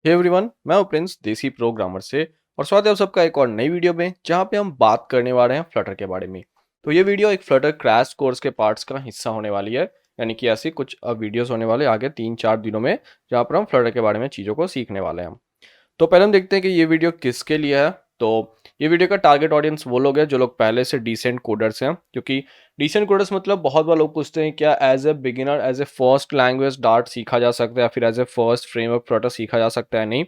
Hey everyone, मैं हूं Prince देसी प्रोग्रामर से। और स्वागत है आप सबका एक और नई वीडियो में जहां पे हम बात करने वाले हैं फ्लटर के बारे में। तो ये वीडियो एक फ्लटर क्रैश कोर्स के पार्ट्स का हिस्सा होने वाली है। यानी कि ऐसी कुछ वीडियोस होने वाले आगे 3-4 दिनों में जहां पर हम फ्लटर के बारे में चीज़ों को सीखने वाले हैं। तो पहले हम देखते हैं कि ये वीडियो किसके लिए है। तो ये वीडियो का टारगेट ऑडियंस वो लोग हैं जो लोग पहले से डिसेंट कोडर्स हैं, क्योंकि डिसेंट कोडर्स मतलब बहुत बार लोग पूछते हैं क्या as a beginner as a first language Dart सीखा जा सकता है या फिर as a first framework Flutter सीखा जा सकता है। नहीं।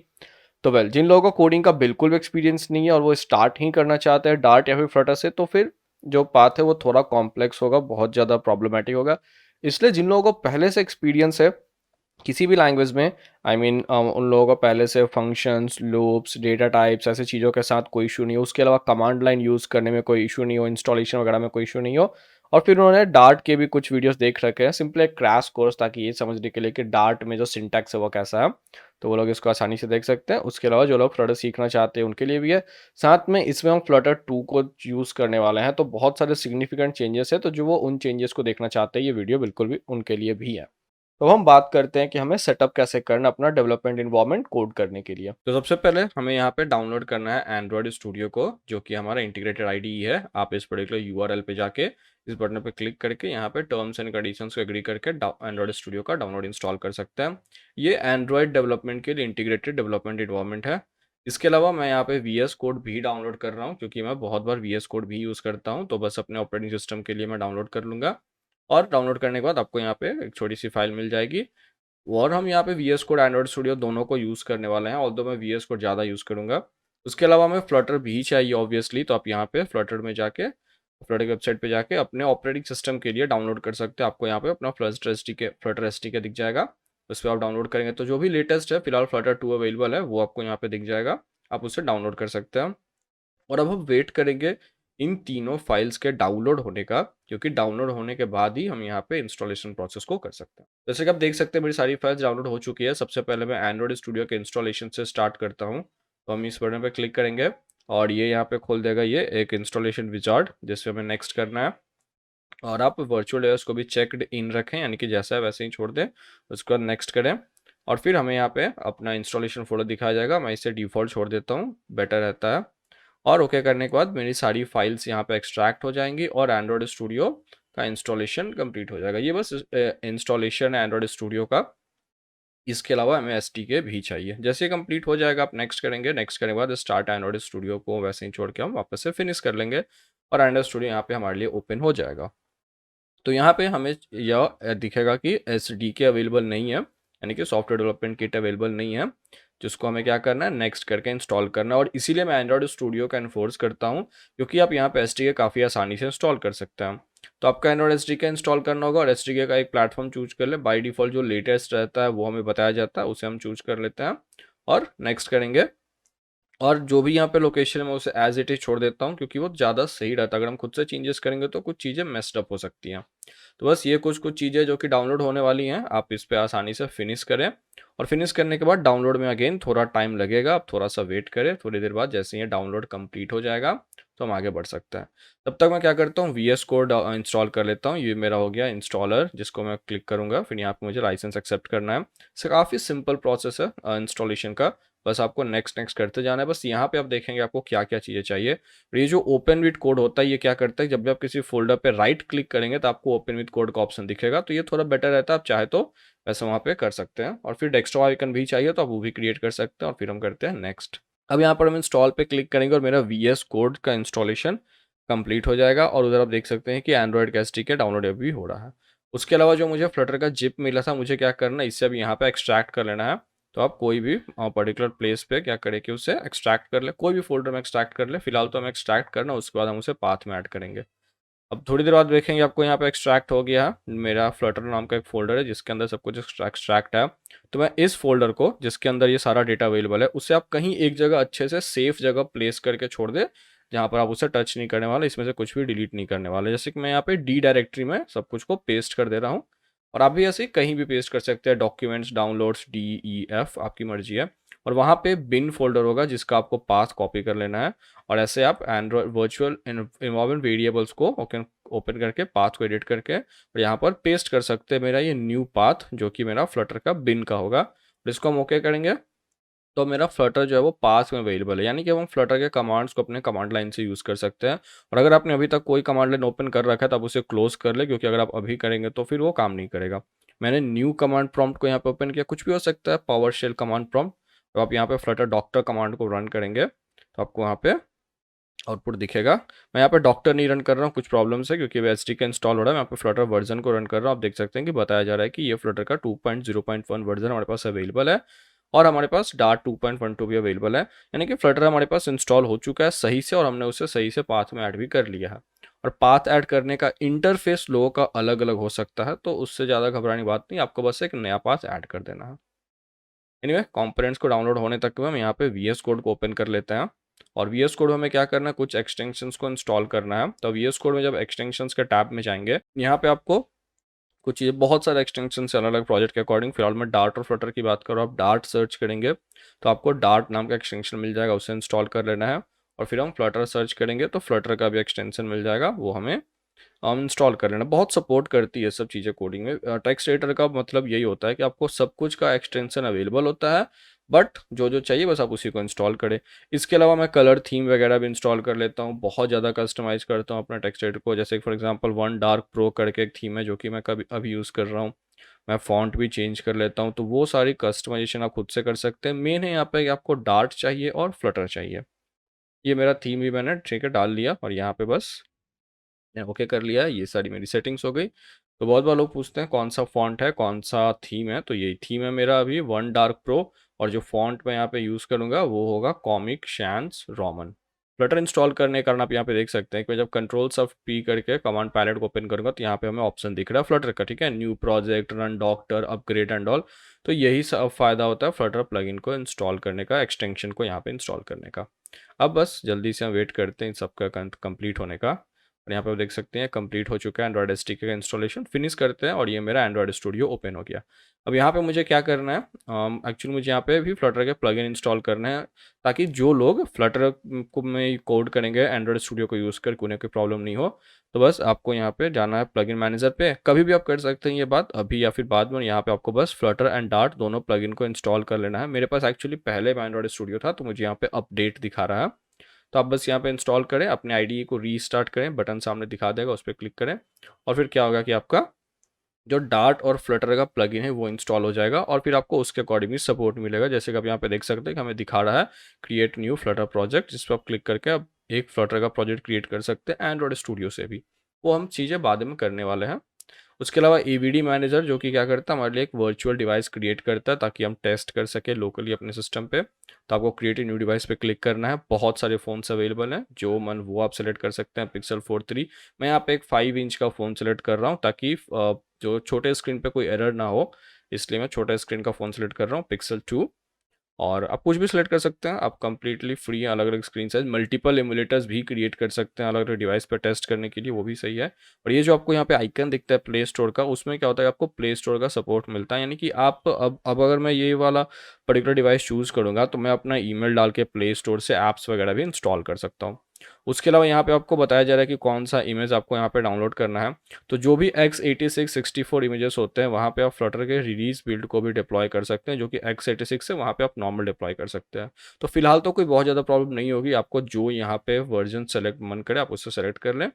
तो वेल, जिन लोगों को कोडिंग का बिल्कुल भी एक्सपीरियंस नहीं है और वो स्टार्ट ही करना चाहते हैं डार्ट या फिर फ्लटर से, तो फिर जो पाथ है वो थोड़ा कॉम्प्लेक्स होगा, बहुत ज़्यादा प्रॉब्लमेटिक होगा। इसलिए जिन लोगों को पहले से एक्सपीरियंस है किसी भी लैंग्वेज में, उन लोगों को पहले से फंक्शंस, लूप्स, डेटा टाइप्स ऐसी चीज़ों के साथ कोई इशू नहीं हो, उसके अलावा कमांड लाइन यूज़ करने में कोई इशू नहीं हो, इंस्टॉलेशन वगैरह में कोई इशू नहीं हो, और फिर उन्होंने डार्ट के भी कुछ वीडियोस देख रखे हैं, सिंपली एक क्रैश कोर्स, ताकि ये समझने के लिए कि डार्ट में जो सिंटैक्स है वो कैसा है। तो वो लोग इसको आसानी से देख सकते हैं। उसके अलावा जो लोग फ्लटर सीखना चाहते हैं उनके लिए भी है। साथ में इसमें हम फ्लटर 2 को यूज़ करने वाले हैं, तो बहुत सारे सिग्निफिकेंट चेंजेस है, तो जो वो उन चेंजेस को देखना चाहते हैं ये वीडियो बिल्कुल भी उनके लिए भी है। तो हम बात करते हैं कि हमें सेटअप कैसे करना अपना डेवलपमेंट इन्वायरमेंट कोड करने के लिए। तो सबसे पहले हमें यहाँ पे डाउनलोड करना है एंड्रॉयड स्टूडियो को, जो कि हमारा इंटीग्रेटेड आईडीई है। आप इस पर्टिकुलर यूआरएल पे जाके इस बटन पे क्लिक करके यहाँ पे टर्म्स एंड कंडीशंस को एग्री करके एंड्रॉयड स्टूडियो का डाउनलोड इंस्टॉल कर सकते हैं। ये एंड्रॉयड डेवलपमेंट के लिए इंटीग्रेटेड डेवलपमेंट इन्वायरमेंट है। इसके अलावा मैं यहाँ पे वी एस कोड भी डाउनलोड कर रहा हूँ, क्योंकि मैं बहुत बार वी एस कोड भी यूज़ करता हूँ, तो बस अपने ऑपरेटिंग सिस्टम के लिए मैं डाउनलोड कर लूँगा। और डाउनलोड करने के बाद आपको यहाँ पे एक छोटी सी फाइल मिल जाएगी। और हम यहाँ पे V S code Android studio दोनों को यूज़ करने वाले हैं, ऑल्दो मैं वी एस कोड ज़्यादा यूज़ करूँगा। उसके अलावा हमें फ्लटर भी चाहिए ऑब्वियसली, तो आप यहाँ पे फ्लटर में जाके फ्लटर की वेबसाइट पे जाके अपने ऑपरेटिंग सिस्टम के लिए डाउनलोड कर सकते हैं। आपको यहाँ पे अपना फ्लटर एस टी के दिख जाएगा। उस पर आप डाउनलोड करेंगे तो जो भी लेटेस्ट है, फिलहाल फ्लटर 2 अवेलेबल है, वो आपको यहाँ पे दिख जाएगा। आप उससे डाउनलोड कर सकते हैं। और अब हम वेट करेंगे इन तीनों फाइल्स के डाउनलोड होने का, क्योंकि डाउनलोड होने के बाद ही हम यहाँ पे इंस्टॉलेशन प्रोसेस को कर सकते हैं। जैसे कि आप देख सकते हैं मेरी सारी फाइल्स डाउनलोड हो चुकी है। सबसे पहले मैं एंड्रॉइड स्टूडियो के इंस्टॉलेशन से स्टार्ट करता हूँ। तो हम इस बटन पे क्लिक करेंगे और ये यहाँ पे खोल देगा ये एक इंस्टॉलेशन विजार्ड, जिससे हमें नेक्स्ट करना है। और आप वर्चुअल लेयर्स को भी चेक्ड इन रखें, यानी कि जैसा है वैसे ही छोड़ दें। उसके बाद नेक्स्ट करें और फिर हमें यहाँ पे अपना इंस्टॉलेशन फोल्डर दिखाया जाएगा। मैं इसे डिफ़ॉल्ट छोड़ देता हूँ, बेटर रहता है। और ओके करने के बाद मेरी सारी फाइल्स यहाँ पे एक्सट्रैक्ट हो जाएंगी और एंड्रॉयड स्टूडियो का इंस्टॉलेशन कंप्लीट हो जाएगा। ये बस इंस्टॉलेशन है एंड्रॉयड स्टूडियो का। इसके अलावा हमें एस भी चाहिए। जैसे ही कंप्लीट हो जाएगा आप नेक्स्ट करेंगे। नेक्स्ट करने के बाद स्टार्ट एंड्रॉयड स्टूडियो को वैसे ही छोड़ के हम वापस से फिनिश कर लेंगे और एंड्रॉयड स्टूडियो यहाँ पे हमारे लिए ओपन हो जाएगा। तो यहाँ पे हमें यह दिखेगा कि एस अवेलेबल नहीं है, यानी कि सॉफ्टवेयर डेवलपमेंट किट अवेलेबल नहीं है, जिसको हमें क्या करना है नेक्स्ट करके इंस्टॉल करना है। और इसीलिए मैं एंड्रॉयड स्टूडियो का इन्फोर्स करता हूँ, क्योंकि आप यहाँ पे एस काफ़ी आसानी से इंस्टॉल कर सकते हैं। तो आपका एंड्रॉयड एस इंस्टॉल करना होगा और एस का एक प्लेटफॉर्म चूज कर ले। बाई डिफ़ॉल्ट जो लेटेस्ट रहता है वो हमें बताया जाता है, उसे हम चूज कर लेते हैं और नेक्स्ट करेंगे। और जो भी यहाँ पे लोकेशन है मैं उसे एज इट इज छोड़ देता हूँ, क्योंकि वो ज़्यादा सही रहता है। अगर हम खुद से चेंजेस करेंगे तो कुछ चीज़ें मेस्ड अप हो सकती हैं। तो बस ये कुछ कुछ चीज़ें जो कि डाउनलोड होने वाली हैं, आप इस पे आसानी से फिनिश करें। और फिनिश करने के बाद डाउनलोड में अगेन थोड़ा टाइम लगेगा, आप थोड़ा सा वेट करें। थोड़ी देर बाद जैसे ये डाउनलोड कंप्लीट हो जाएगा तो हम आगे बढ़ सकते हैं। तब तक मैं क्या करता हूँ, वी एस कोड इंस्टॉल कर लेता हूँ। ये मेरा हो गया इंस्टॉलर, जिसको मैं क्लिक करूँगा। फिर यहाँ पे मुझे लाइसेंस एक्सेप्ट करना है। इससे काफ़ी सिंपल प्रोसेस है इंस्टॉलेशन का। बस आपको नेक्स्ट नेक्स्ट करते जाना है। बस यहाँ पे आप देखेंगे आपको क्या क्या चीज़ें चाहिए। और ये जो ओपन विद कोड होता है, ये क्या करता है, जब भी आप किसी फोल्डर पे राइट क्लिक करेंगे तो आपको ओपन विद कोड का ऑप्शन दिखेगा। तो ये थोड़ा बेटर रहता है, आप चाहे तो वैसे वहाँ पे कर सकते हैं। और फिर डेस्कटॉप आइकन भी चाहिए तो आप वो भी क्रिएट कर सकते हैं। और फिर हम करते हैं नेक्स्ट। अब यहाँ पर हम इंस्टॉल पे क्लिक करेंगे और मेरा वी एस कोड का इंस्टॉलेशन कंप्लीट हो जाएगा। और उधर आप देख सकते हैं कि एंड्रॉयड का एसडीके डाउनलोड अभी हो रहा है। उसके अलावा जो मुझे फ्लटर का जिप मिला था, मुझे क्या करना है, इससे अब यहाँ पे एक्सट्रैक्ट कर लेना है। तो आप कोई भी पर्टिकुलर प्लेस पे क्या करें कि उसे एक्सट्रैक्ट कर ले, कोई भी फोल्डर में एक्सट्रैक्ट कर ले। फिलहाल तो हम एक्सट्रैक्ट करना, उसके बाद हम उसे पाथ में ऐड करेंगे। अब थोड़ी देर बाद देखेंगे आपको यहाँ पे एक्सट्रैक्ट हो गया है। मेरा फ्लटर नाम का एक फोल्डर है जिसके अंदर सब कुछ एक्सट्रैक्ट है। तो मैं इस फोल्डर को, जिसके अंदर ये सारा डेटा अवेलेबल है, उसे आप कहीं एक जगह अच्छे से सेफ जगह प्लेस करके छोड़ दे, जहाँ पर आप उसे टच नहीं करने वाले, इसमें से कुछ भी डिलीट नहीं करने वाले। जैसे कि मैं यहाँ पे डी डायरेक्टरी में सब कुछ को पेस्ट कर दे रहा हूँ। और आप भी ऐसे ही कहीं भी पेस्ट कर सकते हैं। डॉक्यूमेंट्स, डाउनलोड्स, DEF, आपकी मर्जी है। और वहाँ पे बिन फोल्डर होगा जिसका आपको पाथ कॉपी कर लेना है। और ऐसे आप एंड्रॉयड वर्चुअल इन्वायरमेंट वेरिएबल्स को ओपन करके पाथ को एडिट करके और यहाँ पर पेस्ट कर सकते हैं मेरा ये न्यू पाथ, जो कि मेरा फ्लटर का बिन का होगा। और इसको हम ओके करेंगे तो मेरा फ्लटर जो है वो पास में अवेलेबल है, यानी कि हम फ्लटर के कमांड्स को अपने कमांड लाइन से यूज़ कर सकते हैं। और अगर आपने अभी तक कोई कमांड लाइन ओपन कर रखा है तो आप उसे क्लोज कर ले, क्योंकि अगर आप अभी करेंगे तो फिर वो काम नहीं करेगा। मैंने न्यू कमांड प्रॉम्प्ट को यहाँ पे ओपन किया, कुछ भी हो सकता है, पावर शेल कमांड प्रॉम्प्ट। तो आप यहाँ पे फ्लटर डॉक्टर कमांड को रन करेंगे तो आपको वहाँ पे आउटपुट दिखेगा। मैं यहाँ पे डॉक्टर नहीं रन कर रहा हूँ, कुछ प्रॉब्लम है, क्योंकि वे एच का इंस्टॉल हो रहा है। मैं यहाँ पे फ्लटर वर्जन को रन कर रहा हूँ। आप देख सकते हैं कि बताया जा रहा है कि ये फ्लटर का 2.0.1 वर्जन हमारे पास अवेलेबल है, और हमारे पास डार्ट 2.12 भी अवेलेबल है। यानी कि फ्लटर हमारे पास इंस्टॉल हो चुका है सही से, और हमने उसे सही से पाथ में ऐड भी कर लिया है। और पाथ ऐड करने का इंटरफेस लोगों का अलग अलग हो सकता है, तो उससे ज़्यादा घबराने की बात नहीं, आपको बस एक नया पाथ ऐड कर देना है। एनीवे, कंपोनेंट्स को डाउनलोड होने तक हम यहाँ पे वी एस कोड को ओपन कर लेते हैं। और वी एस कोड में हमें क्या करना है, कुछ एक्सटेंशंस को इंस्टॉल करना है। तो वी एस कोड में जब एक्सटेंशंस के टैब में जाएंगे, यहाँ पे आपको कुछ चीज़ें, बहुत सारे एक्सटेंशन है अलग अलग प्रोजेक्ट के अकॉर्डिंग। फिलहाल मैं डार्ट और फ्लटर की बात करूँ, आप डार्ट सर्च करेंगे तो आपको डार्ट नाम का एक्सटेंशन मिल जाएगा, उसे इंस्टॉल कर लेना है। और फिर हम फ्लटर सर्च करेंगे तो फ्लटर का भी एक्सटेंशन मिल जाएगा, वो हमें इंस्टॉल कर लेना। बहुत सपोर्ट करती है सब चीज़ें कोडिंग में। टेक्स्ट एडिटर का मतलब यही होता है कि आपको सब कुछ का एक्सटेंशन अवेलेबल होता है, बट जो जो चाहिए बस आप उसी को इंस्टॉल करें। इसके अलावा मैं कलर थीम वगैरह भी इंस्टॉल कर लेता हूँ, बहुत ज़्यादा कस्टमाइज़ करता हूँ अपना टेक्स्ट एडिटर को। जैसे for example one dark pro करके एक थीम है जो कि मैं कभी अभी यूज़ कर रहा हूँ। मैं फ़ॉन्ट भी चेंज कर लेता हूँ, तो वो सारी कस्टमाइजेशन आप खुद से कर सकते हैं। मेन है यहाँ पे कि आपको डार्ट चाहिए और फ्लटर चाहिए। ये मेरा थीम भी मैंने ठीक है डाल लिया, और यहाँ पे बस ओके कर लिया है। ये सारी मेरी सेटिंग्स हो गई। तो बहुत बार लोग पूछते हैं कौन सा फॉन्ट है, कौन सा थीम है, तो यही थीम है मेरा अभी, वन डार्क प्रो। और जो फॉन्ट मैं यहाँ पे यूज़ करूँगा वो होगा कॉमिक शैंस रोमन। फ्लटर इंस्टॉल करने के कारण आप यहाँ पे देख सकते हैं कि मैं जब कंट्रोल सब पी करके कमांड पैलेट को ओपन करूँगा तो यहाँ पे हमें ऑप्शन दिख रहा है फ्लटर का, ठीक है, new project, run doctor, upgrade and all. तो यही सब फ़ायदा होता है फ्लटर प्लगइन को इंस्टॉल करने का, एक्सटेंशन को यहाँ पे इंस्टॉल करने का। अब बस जल्दी से हम वेट करते हैं इन सबका कंप्लीट होने का। और यहाँ पे आप देख सकते हैं कंप्लीट हो चुका है एंड्रॉयड एसडीके का इंस्टॉलेशन। फिनिश करते हैं और ये मेरा एंड्रॉयड स्टूडियो ओपन हो गया। अब यहाँ पे मुझे क्या करना है, एक्चुअली मुझे यहाँ पे भी फ्लटर के प्लगइन इंस्टॉल करना है, ताकि जो लोग फ्लटर को में कोड करेंगे एंड्रॉयड स्टूडियो को यूज़ कर, उन्हें कोई प्रॉब्लम नहीं हो। तो बस आपको यहाँ पे जाना है प्लगइन मैनेजर पे। कभी भी आप कर सकते हैं ये बात, अभी या फिर बाद में। यहाँ पे आपको बस फ्लटर एंड डार्ट दोनों प्लगइन को इंस्टॉल कर लेना है। मेरे पास एक्चुअली पहले एंड्रॉयड स्टूडियो था, तो मुझे यहाँ पे अपडेट दिखा रहा है। तो आप बस यहाँ पे इंस्टॉल करें, अपने आईडीई को रीस्टार्ट करें, बटन सामने दिखा देगा, उस पर क्लिक करें। और फिर क्या होगा कि आपका जो डार्ट और फ्लटर का प्लगइन है वो इंस्टॉल हो जाएगा, और फिर आपको उसके अकॉर्डिंग भी सपोर्ट मिलेगा। जैसे कि आप यहाँ पे देख सकते हैं कि हमें दिखा रहा है क्रिएट न्यू फ्लटर प्रोजेक्ट, जिस पर आप क्लिक करके आप एक फ्लटर का प्रोजेक्ट क्रिएट कर सकते हैं एंड्रॉयड स्टूडियो से भी। वो हम चीज़ें बाद में करने वाले हैं। उसके अलावा एवीडी मैनेजर, जो कि क्या करता है, हमारे लिए एक वर्चुअल डिवाइस क्रिएट करता है ताकि हम टेस्ट कर सके लोकली अपने सिस्टम पे। तो आपको क्रिएट न्यू डिवाइस पे क्लिक करना है। बहुत सारे फ़ोन्स अवेलेबल हैं, जो मन वो आप सेलेक्ट कर सकते हैं। पिक्सल 4 3, मैं यहाँ पे एक 5 इंच का फ़ोन सेलेक्ट कर रहा हूँ, ताकि जो छोटे स्क्रीन पे कोई एरर ना हो, इसलिए मैं छोटे स्क्रीन का फ़ोन सेलेक्ट कर रहा हूँ, पिक्सल 2। और आप कुछ भी सिलेक्ट कर सकते हैं, आप कंप्लीटली फ्री हैं, अलग अलग स्क्रीन साइज, मल्टीपल एमुलेटर्स भी क्रिएट कर सकते हैं अलग अलग डिवाइस पर टेस्ट करने के लिए, वो भी सही है। और ये जो आपको यहाँ पे आइकन दिखता है प्ले स्टोर का, उसमें क्या होता है, आपको प्ले स्टोर का सपोर्ट मिलता है। यानी कि आप अब अगर मैं ये वाला पर्टिकुलर डिवाइस चूज़ करूँगा तो मैं अपना ईमेल डाल के प्ले स्टोर से ऐप्स वगैरह भी इंस्टॉल कर सकता हूँ। उसके अलावा यहाँ पे आपको बताया जा रहा है कि कौन सा इमेज आपको यहाँ पे डाउनलोड करना है। तो जो भी x86 64 इमेजेस होते हैं, वहाँ पे आप फ्लटर के रिलीज बिल्ड को भी डिप्लॉय कर सकते हैं, जो कि x86 है वहाँ पे आप नॉर्मल डिप्लॉय कर सकते हैं। तो फिलहाल तो कोई बहुत ज़्यादा प्रॉब्लम नहीं होगी, आपको जो यहाँ पे वर्जन सेलेक्ट मन करे आप उससे सेलेक्ट कर लें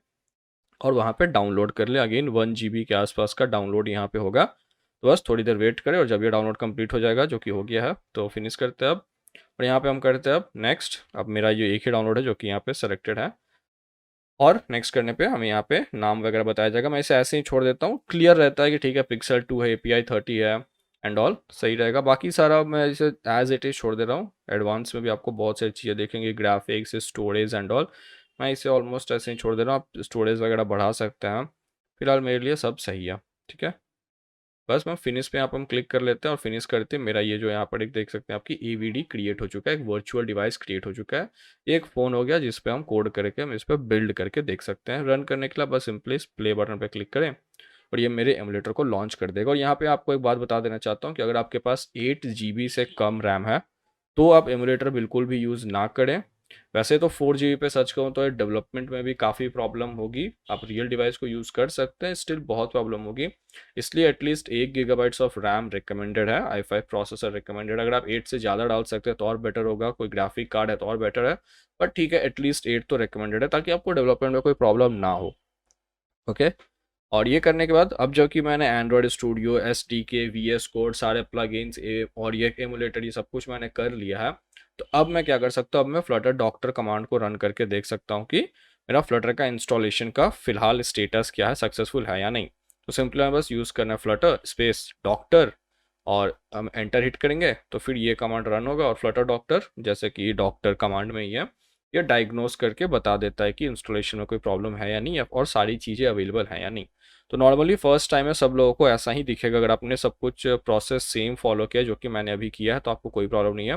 और वहाँ पे डाउनलोड कर लें। अगेन 1 GB के आसपास का डाउनलोड यहाँ पे होगा, तो बस थोड़ी देर वेट करें, और जब ये डाउनलोड कंप्लीट हो जाएगा, जो कि हो गया है, तो फिनिश करते हैं अब। और यहाँ पे हम करते हैं अब नेक्स्ट। अब मेरा ये एक ही डाउनलोड है जो कि यहाँ पे सेलेक्टेड है, और नेक्स्ट करने पे हमें यहाँ पे नाम वगैरह बताया जाएगा। मैं इसे ऐसे ही छोड़ देता हूँ, क्लियर रहता है कि ठीक है पिक्सल 2 है, API 30 है एंड ऑल, सही रहेगा। बाकी सारा मैं इसे एज इट इज़ छोड़ दे रहा हूँ। एडवांस में भी आपको बहुत सारी चीज़ें देखेंगे, ग्राफिक्स, स्टोरेज एंड ऑल। मैं इसे ऑलमोस्ट ऐसे ही छोड़ दे रहा हूँ, आप स्टोरेज वगैरह बढ़ा सकते हैं। फिलहाल मेरे लिए सब सही है, ठीक है। बस मैं फिनिश पे यहाँ पर हम क्लिक कर लेते हैं, और फिनिश करते हैं। मेरा ये जो यहाँ पर एक देख सकते हैं आपकी AVD क्रिएट हो चुका है, एक वर्चुअल डिवाइस क्रिएट हो चुका है। एक फ़ोन हो गया जिस पे हम कोड करके हम इस पर बिल्ड करके देख सकते हैं। रन करने के लिए बस सिंपली इस प्ले बटन पे क्लिक करें, और ये मेरे एमुलेटर को लॉन्च कर देगा। और यहाँ पे आपको एक बात बता देना चाहता हूँ कि अगर आपके पास 8 GB से कम रैम है तो आप एमुलेटर बिल्कुल भी यूज़ ना करें। वैसे तो 4 GB पे सच कहूँ तो डेवलपमेंट में भी काफ़ी प्रॉब्लम होगी, आप रियल डिवाइस को यूज़ कर सकते हैं, स्टिल बहुत प्रॉब्लम होगी। इसलिए at least 1 GB of RAM recommended है, i5 प्रोसेसर रिकमेंडेड। अगर आप 8 से ज़्यादा डाल सकते हैं तो और बेटर होगा, कोई ग्राफिक कार्ड है तो और बेटर है, बट ठीक है एटलीस्ट 8 तो रिकमेंडेड है ताकि आपको डेवलपमेंट में कोई प्रॉब्लम ना हो। ओके। और ये करने के बाद अब जो कि मैंने Android studio, SDK, VS code, सारे प्लगइन्स और ये एमुलेटर, ये सब कुछ मैंने कर लिया है। तो अब मैं क्या कर सकता हूँ, अब मैं फ्लटर डॉक्टर कमांड को रन करके देख सकता हूँ कि मेरा फ्लटर का इंस्टॉलेशन का फिलहाल स्टेटस क्या है, सक्सेसफुल है या नहीं। तो सिंपली मैं बस यूज़ करना है फ्लटर स्पेस डॉक्टर और हम एंटर हिट करेंगे तो फिर ये कमांड रन होगा और फ्लटर डॉक्टर, जैसे कि डॉक्टर कमांड में ही है, ये डायग्नोस करके बता देता है कि इंस्टॉलेशन में कोई प्रॉब्लम है या नहीं और सारी चीज़ें अवेलेबल हैं या नहीं। तो नॉर्मली फर्स्ट टाइम में सब लोगों को ऐसा ही दिखेगा, अगर आपने सब कुछ प्रोसेस सेम फॉलो किया जो कि मैंने अभी किया है तो आपको कोई प्रॉब्लम नहीं है।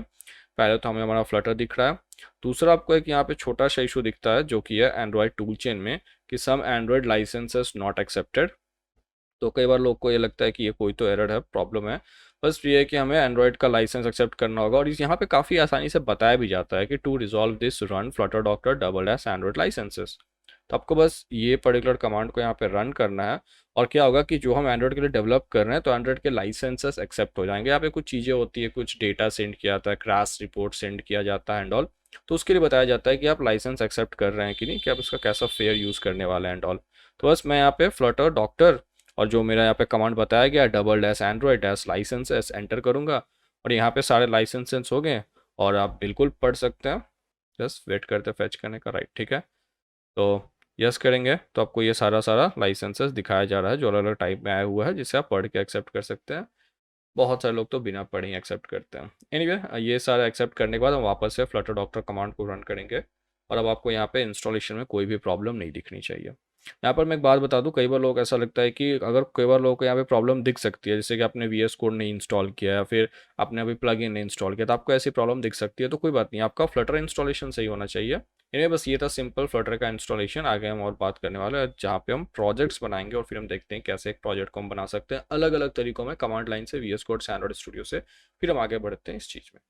पहले तो हमें हमारा फ्लटर दिख रहा है। दूसरा आपको एक यहाँ पे छोटा सा इशू दिखता है जो कि है एंड्रॉयड टूल चेन में कि सम एंड्रॉयड लाइसेंसेस नॉट एक्सेप्टेड। तो कई बार लोग को ये लगता है कि ये कोई तो एरर है, प्रॉब्लम है। बस ये है कि हमें एंड्रॉयड का लाइसेंस एक्सेप्ट करना होगा और इस यहाँ पे काफ़ी आसानी से बताया भी जाता है कि to resolve this run Flutter doctor double S Android licenses. तो आपको बस ये पर्टिकुलर कमांड को यहाँ पे रन करना है और क्या होगा कि जो हम एंड्रॉयड के लिए डेवलप कर रहे हैं तो एंड्रॉयड के लाइसेंसेस एक्सेप्ट हो जाएंगे। यहाँ पे कुछ चीज़ें होती है, कुछ डेटा सेंड किया जाता है, क्रैश रिपोर्ट सेंड किया जाता है एंड ऑल। तो उसके लिए बताया जाता है कि आप लाइसेंस एक्सेप्ट कर रहे हैं कि नहीं, कि आप उसका कैसा फेयर यूज़ करने वाले हैं एंड ऑल। तो बस मैं यहाँ पे फ्लटर डॉक्टर और जो मेरा यहाँ पे कमांड बताया गया double dash Android dash licenses enter करूँगा और यहाँ पे सारे लाइसेंसेस हो गए और आप बिल्कुल पढ़ सकते हैं। जस्ट वेट करते फैच करने का, राइट, ठीक है। तो यस करेंगे तो आपको ये सारा सारा लाइसेंसेस दिखाया जा रहा है जो अलग अलग टाइप में आया हुआ है, जिसे आप पढ़ के एक्सेप्ट कर सकते हैं। बहुत सारे लोग तो बिना पढ़े ही एक्सेप्ट करते हैं। एनीवे ये सारा एक्सेप्ट करने के बाद हम वापस से फ्लटर डॉक्टर कमांड को रन करेंगे और अब आपको यहाँ पे इंस्टॉलेशन में कोई भी प्रॉब्लम नहीं दिखनी चाहिए। यहाँ पर मैं एक बात बता दूँ, कई बार लोग ऐसा लगता है कि अगर कई बार लोगों को यहाँ पे प्रॉब्लम दिख सकती है, जैसे कि आपने VS कोड नहीं इंस्टॉल किया या फिर आपने अभी प्लग इन नहीं इंस्टॉल किया, तो आपको ऐसी प्रॉब्लम दिख सकती है। तो कोई बात नहीं, आपका फ्लटर इंस्टॉलेशन सही होना चाहिए। इन्हें बस ये था सिंपल फ्लटर का इंस्टॉलेशन। आगे हम और बात करने वाले हैं जहाँ पे हम प्रोजेक्ट्स बनाएंगे और फिर हम देखते हैं कैसे एक प्रोजेक्ट को हम बना सकते हैं अलग अलग तरीकों में, कमांड लाइन से, VS कोड से, एंड्रॉइड स्टूडियो से। फिर हम आगे बढ़ते हैं इस चीज़ में।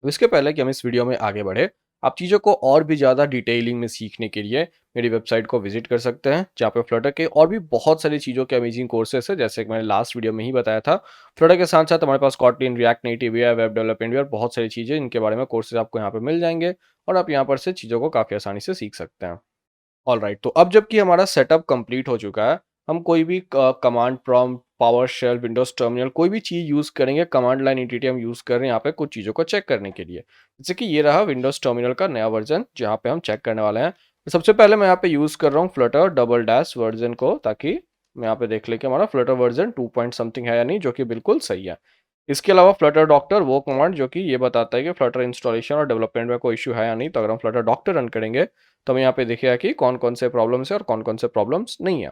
तो इसके पहले कि हम इस वीडियो में आगे बढ़े, आप चीज़ों को और भी ज़्यादा डिटेलिंग में सीखने के लिए मेरी वेबसाइट को विजिट कर सकते हैं, जहाँ पे फ्लटर के और भी बहुत सारी चीज़ों के अमेजिंग कोर्सेस है। जैसे कि मैंने लास्ट वीडियो में ही बताया था, फ्लटर के साथ साथ हमारे पास कॉटलिन, रिएक्ट नेटिव है, वेब डेवलपमेंट भी और बहुत सारी चीज़ें, इनके बारे में कोर्सेज आपको यहाँ पे मिल जाएंगे और आप यहाँ पर से चीज़ों को काफ़ी आसानी से सीख सकते हैं। ऑलराइट, तो अब जबकि हमारा सेटअप कंप्लीट हो चुका है, हम कोई भी command prompt, PowerShell, Windows terminal कोई भी चीज़ यूज़ करेंगे, कमांड लाइन एंटिटी हम यूज़ कर रहे हैं यहाँ पे कुछ चीज़ों को चेक करने के लिए। जैसे कि ये रहा विंडोज़ टर्मिनल का नया वर्ज़न जहाँ पे हम चेक करने वाले हैं। तो सबसे पहले मैं यहाँ पे यूज़ कर रहा हूँ फ्लटर डबल डैश वर्ज़न को, ताकि मैं यहाँ पे देख लें कि हमारा फ्लटर वर्ज़न 2 पॉइंट समथिंग है या नहीं, जो कि बिल्कुल सही है। इसके अलावा फ्लटर डॉक्टर वो कमांड जो कि ये बताता है कि फ्लटर इंस्टॉलेशन और डेवलपमेंट में कोई इश्यू है या नहीं। तो अगर हम फ्लटर डॉक्टर रन करेंगे तो हमें यहाँ पे दिखेगा कि कौन-कौन से प्रॉब्लम्स है और कौन-कौन से प्रॉब्लम्स नहीं है।